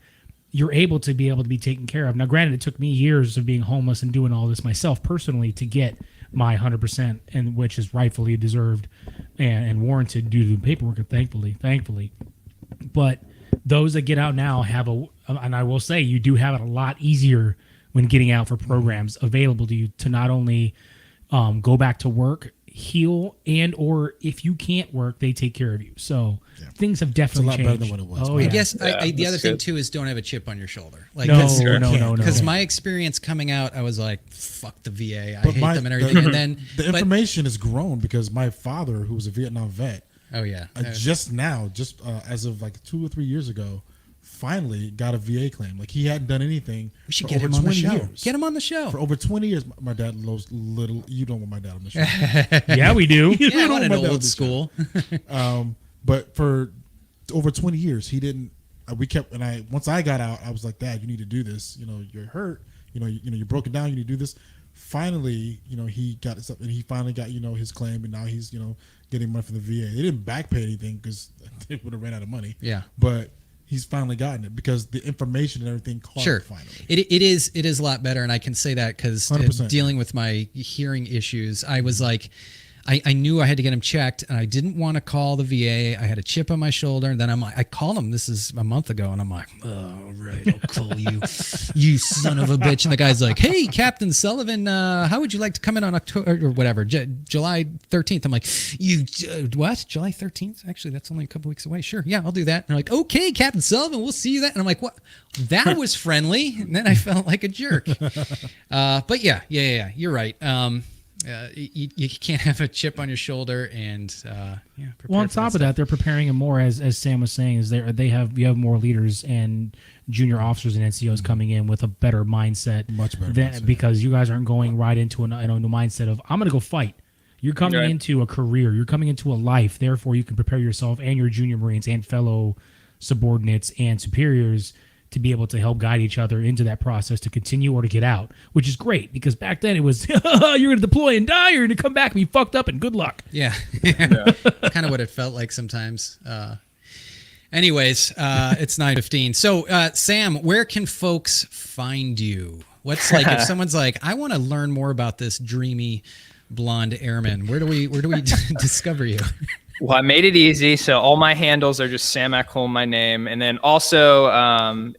Speaker 3: you're able to be taken care of. Now, granted, it took me years of being homeless and doing all this myself personally to get my 100%, and which is rightfully deserved and warranted due to the paperwork, thankfully. But those that get out now and I will say, you do have it a lot easier when getting out for programs available to you to not only go back to work, heal, and or if you can't work, they take care of you. So things have definitely
Speaker 5: It's a lot
Speaker 3: changed.
Speaker 5: better than what it was.
Speaker 3: Oh,
Speaker 2: I
Speaker 3: yeah.
Speaker 2: guess the other thing
Speaker 7: good.
Speaker 2: too is don't have a chip on your shoulder. Like
Speaker 3: No.
Speaker 2: Because my experience coming out, I was like, "Fuck the VA, I
Speaker 5: But
Speaker 2: hate them and everything." And then
Speaker 5: the information has grown because my father, who was a Vietnam vet, just as of like 2 or 3 years ago, finally got a VA claim. Like he hadn't done anything.
Speaker 2: we should
Speaker 5: for
Speaker 2: get
Speaker 5: over
Speaker 2: him on the
Speaker 5: 20
Speaker 2: show.
Speaker 5: years.
Speaker 2: Get him on the show.
Speaker 5: For over 20 years, my dad loves little. You don't want my dad on the show.
Speaker 3: Yeah, we do.
Speaker 2: Yeah, I want an
Speaker 5: my dad
Speaker 2: old
Speaker 5: was
Speaker 2: school.
Speaker 5: But for over 20 years, he didn't. We kept, and once I got out, I was like, Dad, you need to do this. You're hurt. You're broken down. You need to do this. Finally, he got this up, and he finally got his claim, and now he's getting money from the VA. They didn't back pay anything because they would have ran out of money.
Speaker 2: Yeah.
Speaker 5: But he's finally gotten it because the information and everything caught
Speaker 2: Sure,
Speaker 5: it finally.
Speaker 2: it is a lot better, and I can say that because
Speaker 5: 100%.
Speaker 2: dealing with my hearing issues, I was like, I knew I had to get him checked, and I didn't want to call the VA. I had a chip on my shoulder, and then I'm like, I called him. This is a month ago, and I'm like, oh, right, I'll call you, you son of a bitch. And the guy's like, hey, Captain Sullivan, how would you like to come in on October or whatever, July 13th? I'm like, what? July 13th? Actually, that's only a couple weeks away. Sure, yeah, I'll do that. And they're like, okay, Captain Sullivan, we'll see you then. And I'm like, what? That was friendly. And then I felt like a jerk. But yeah, you're right. You can't have a chip on your shoulder and
Speaker 3: well, on top of that, they're preparing him more, as Sam was saying, is you have more leaders and junior officers and NCOs coming in with a better mindset,
Speaker 5: much better mindset.
Speaker 3: Because you guys aren't going right into a mindset of I'm going to go fight. You're coming into a career, you're coming into a life, therefore you can prepare yourself and your junior Marines and fellow subordinates and superiors to be able to help guide each other into that process to continue or to get out, which is great because back then it was, you're going to deploy and die, you're going to come back and be fucked up and good luck.
Speaker 2: Yeah. Kind of what it felt like sometimes. Anyways, it's 9:15. So, Sam, where can folks find you? What's like, if someone's like, I want to learn more about this dreamy blonde airman, where do we discover you?
Speaker 7: Well, I made it easy. So all my handles are just Sam Eckholm, my name. And then also,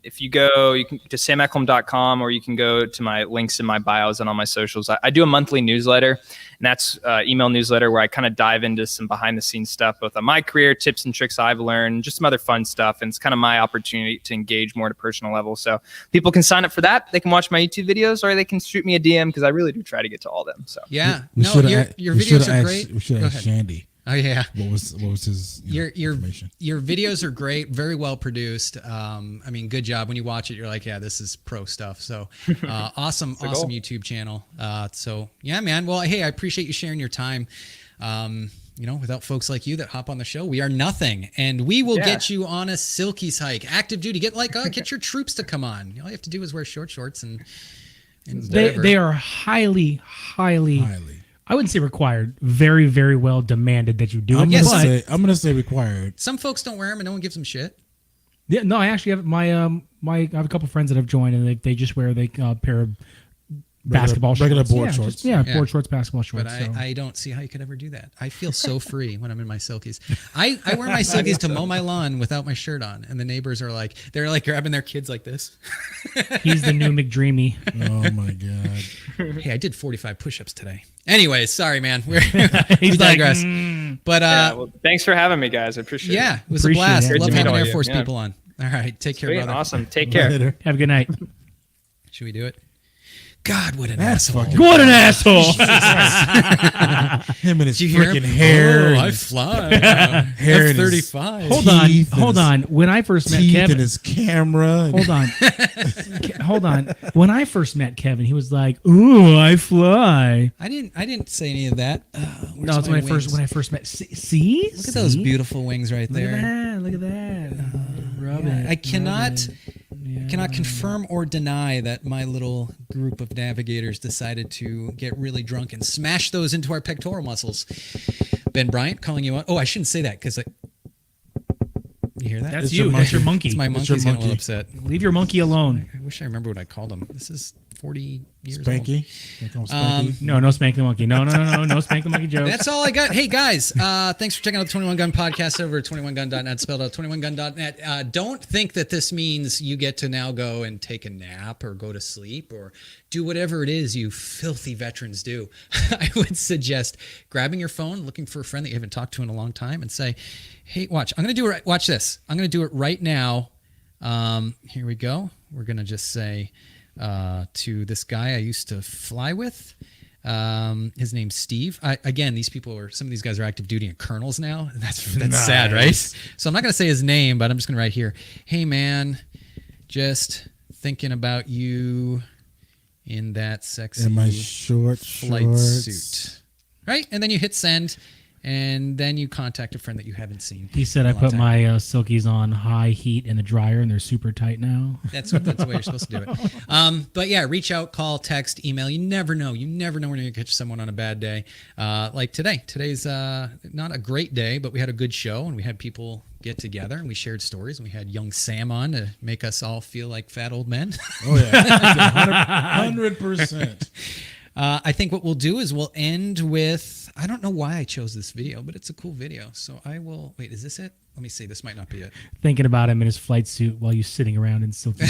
Speaker 7: if you go, you can to sameckholm.com, or you can go to my links in my bios and on my socials. I do a monthly newsletter, and that's email newsletter where I kind of dive into some behind the scenes stuff, both on my career, tips and tricks I've learned, just some other fun stuff. And it's kind of my opportunity to engage more at a personal level. So people can sign up for that. They can watch my YouTube videos, or they can shoot me a DM because I really do try to get to all of them. So
Speaker 2: yeah, your videos are great.
Speaker 5: We should ask Shandy.
Speaker 2: Oh yeah.
Speaker 5: What was his information? Your
Speaker 2: videos are great, very well produced. I mean, good job. When you watch it, you're like, yeah, this is pro stuff. So awesome YouTube channel. So yeah, man. Well, hey, I appreciate you sharing your time. Without folks like you that hop on the show, we are nothing. And we will get you on a Silkies hike, active duty. Get your troops to come on. All you have to do is wear short shorts and
Speaker 3: they are highly I wouldn't say required. Very, very well demanded that you do it.
Speaker 5: I'm gonna say required.
Speaker 2: Some folks don't wear them, and no one gives them shit.
Speaker 3: Yeah, no, I actually have I have a couple friends that have joined, and they just wear a pair of basketball shorts.
Speaker 5: Regular board shorts.
Speaker 3: Board shorts, basketball shorts.
Speaker 2: But I don't see how you could ever do that. I feel so free when I'm in my Silkies. I wear my Silkies to mow my lawn without my shirt on, and the neighbors are like, they're like grabbing their kids like this.
Speaker 3: He's the new McDreamy.
Speaker 5: Oh my god.
Speaker 2: Hey, I did 45 push-ups today. Anyways, sorry, man. We digress. But
Speaker 7: thanks for having me, guys. I appreciate it.
Speaker 2: Yeah, it was a blast. I love having Air Force people on. All right, take care, brother.
Speaker 7: Awesome. Take care.
Speaker 5: Later.
Speaker 3: Have a good night.
Speaker 2: Should we do it? God, what an asshole.
Speaker 3: What an asshole.
Speaker 5: Him and his freaking hair.
Speaker 2: Oh, I fly.
Speaker 5: Hair
Speaker 2: F-35.
Speaker 3: Hold on. When I first met Kevin.
Speaker 5: And his camera.
Speaker 3: Hold on. When I first met Kevin, he was like, ooh, I fly.
Speaker 2: I didn't say any of that.
Speaker 3: No, it's when I first met. See?
Speaker 2: Look at those beautiful wings right there.
Speaker 3: Look at that.
Speaker 2: Rub it. I cannot confirm or deny that my little group of navigators decided to get really drunk and smash those into our pectoral muscles. Ben Bryant calling you on. Oh, I shouldn't say that because you hear that?
Speaker 3: That's you. That's your monkey.
Speaker 2: It's my monkey. He's getting a little upset.
Speaker 3: Leave your monkey alone.
Speaker 2: I wish I remember what I called him. This is 40 years
Speaker 5: Spanky.
Speaker 2: old.
Speaker 3: No Spank the Monkey. No Spank the Monkey jokes.
Speaker 2: That's all I got. Hey, guys, thanks for checking out the 21 Gun Podcast over at 21gun.net, spelled out 21gun.net. Don't think that this means you get to now go and take a nap or go to sleep or do whatever it is you filthy veterans do. I would suggest grabbing your phone, looking for a friend that you haven't talked to in a long time, and say, hey, watch this. I'm going to do it right now. Here we go. We're going to just say to this guy I used to fly with. His name's Steve. Again, some of these guys are active duty and colonels now. That's nice. Sad, right? So I'm not going to say his name, but I'm just going to write here. Hey, man, just thinking about you in that sexy
Speaker 5: in my short
Speaker 2: flight
Speaker 5: shorts.
Speaker 2: suit. Right? And then you hit send. And then you contact a friend that you haven't seen.
Speaker 3: He said I put my Silkies on high heat in the dryer, and they're super tight now.
Speaker 2: That's the way you're supposed to do it. But yeah, reach out, call, text, email. You never know. You never know when you're going to catch someone on a bad day. Like today. Today's not a great day, but we had a good show, and we had people get together, and we shared stories, and we had young Sam on to make us all feel like fat old men.
Speaker 5: Oh, yeah. 100%.
Speaker 2: I think what we'll do is we'll end with, I don't know why I chose this video, but it's a cool video. So I will, wait, is this it? Let me see. This might not be it.
Speaker 3: Thinking about him in his flight suit while you're sitting around in silky.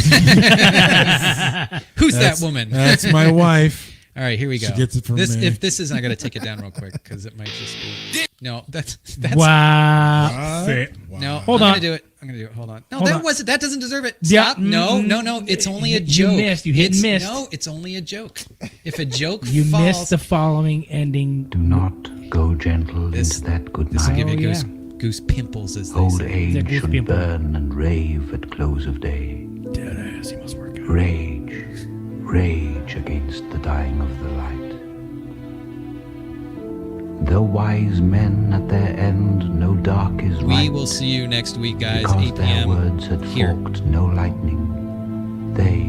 Speaker 2: Who's that woman?
Speaker 5: That's my wife.
Speaker 2: All right, here we go.
Speaker 5: She gets it from
Speaker 2: this.
Speaker 5: me.
Speaker 2: If this is, I got to take it down real quick because it might just be. No, that's.
Speaker 3: Wow.
Speaker 2: No,
Speaker 3: Hold
Speaker 2: I'm
Speaker 3: on.
Speaker 2: gonna do it. I'm gonna do it. Hold on. No,
Speaker 3: Hold
Speaker 2: that
Speaker 3: on.
Speaker 2: wasn't. That doesn't deserve it.
Speaker 3: Yeah.
Speaker 2: Stop. No. It's only a joke.
Speaker 3: You missed. You hit and missed.
Speaker 2: No, it's only a joke. If a joke
Speaker 3: You
Speaker 2: falls,
Speaker 3: missed the following ending.
Speaker 8: Do not go gentle into that good
Speaker 2: This will
Speaker 8: night.
Speaker 2: give you
Speaker 3: Oh,
Speaker 2: goose pimples, as they
Speaker 8: Old
Speaker 2: say.
Speaker 8: age
Speaker 3: That goose
Speaker 8: should
Speaker 3: pimple.
Speaker 8: burn and rave at close of day.
Speaker 3: Deadass, he must work out.
Speaker 8: Rage, rage against the dying of the light. Though wise men at their end know dark is right,
Speaker 2: We will see you next week, guys.
Speaker 8: because
Speaker 2: 8
Speaker 8: their
Speaker 2: p.m.
Speaker 8: words had
Speaker 2: here.
Speaker 8: forked no lightning. They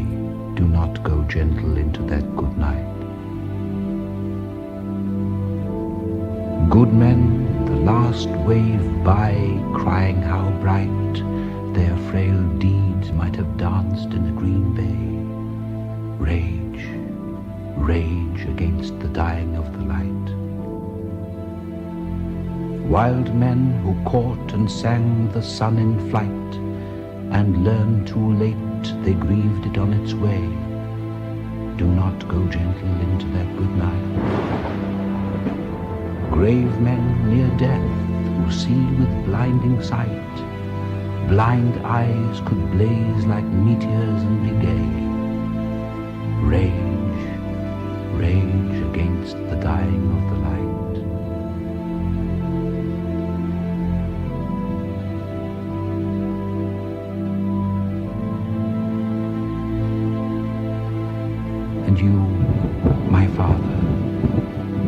Speaker 8: do not go gentle into that good night. Good men, the last wave by, crying how bright their frail deeds might have danced in a green bay. Rage, rage against the dying of the light. Wild men who caught and sang the sun in flight, and learned too late they grieved it on its way. Do not go gentle into that good night. Grave men near death who see with blinding sight, blind eyes could blaze like meteors and be gay. Rage, rage against the dying of the light. And you, my father,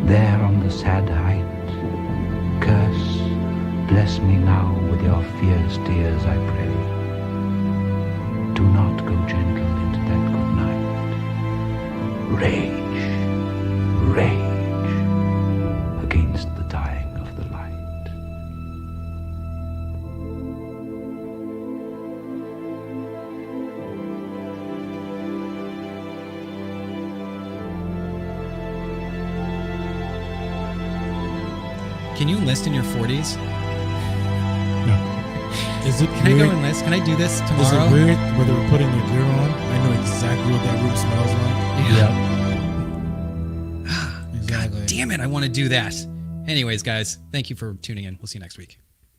Speaker 8: there on the sad height, curse, bless me now with your fierce tears, I pray. Do not go gentle into that good night. Rage, rage against the dying of the light.
Speaker 2: Can you enlist in your 40s?
Speaker 5: Is it
Speaker 2: Can I
Speaker 5: weird?
Speaker 2: go enlist? Can I do this
Speaker 5: Is
Speaker 2: tomorrow?
Speaker 5: it weird where they were putting the gear on? I know exactly what that room smells like.
Speaker 2: Yeah.
Speaker 5: Exactly.
Speaker 2: Damn it, I want to do that. Anyways, guys, thank you for tuning in. We'll see you next week.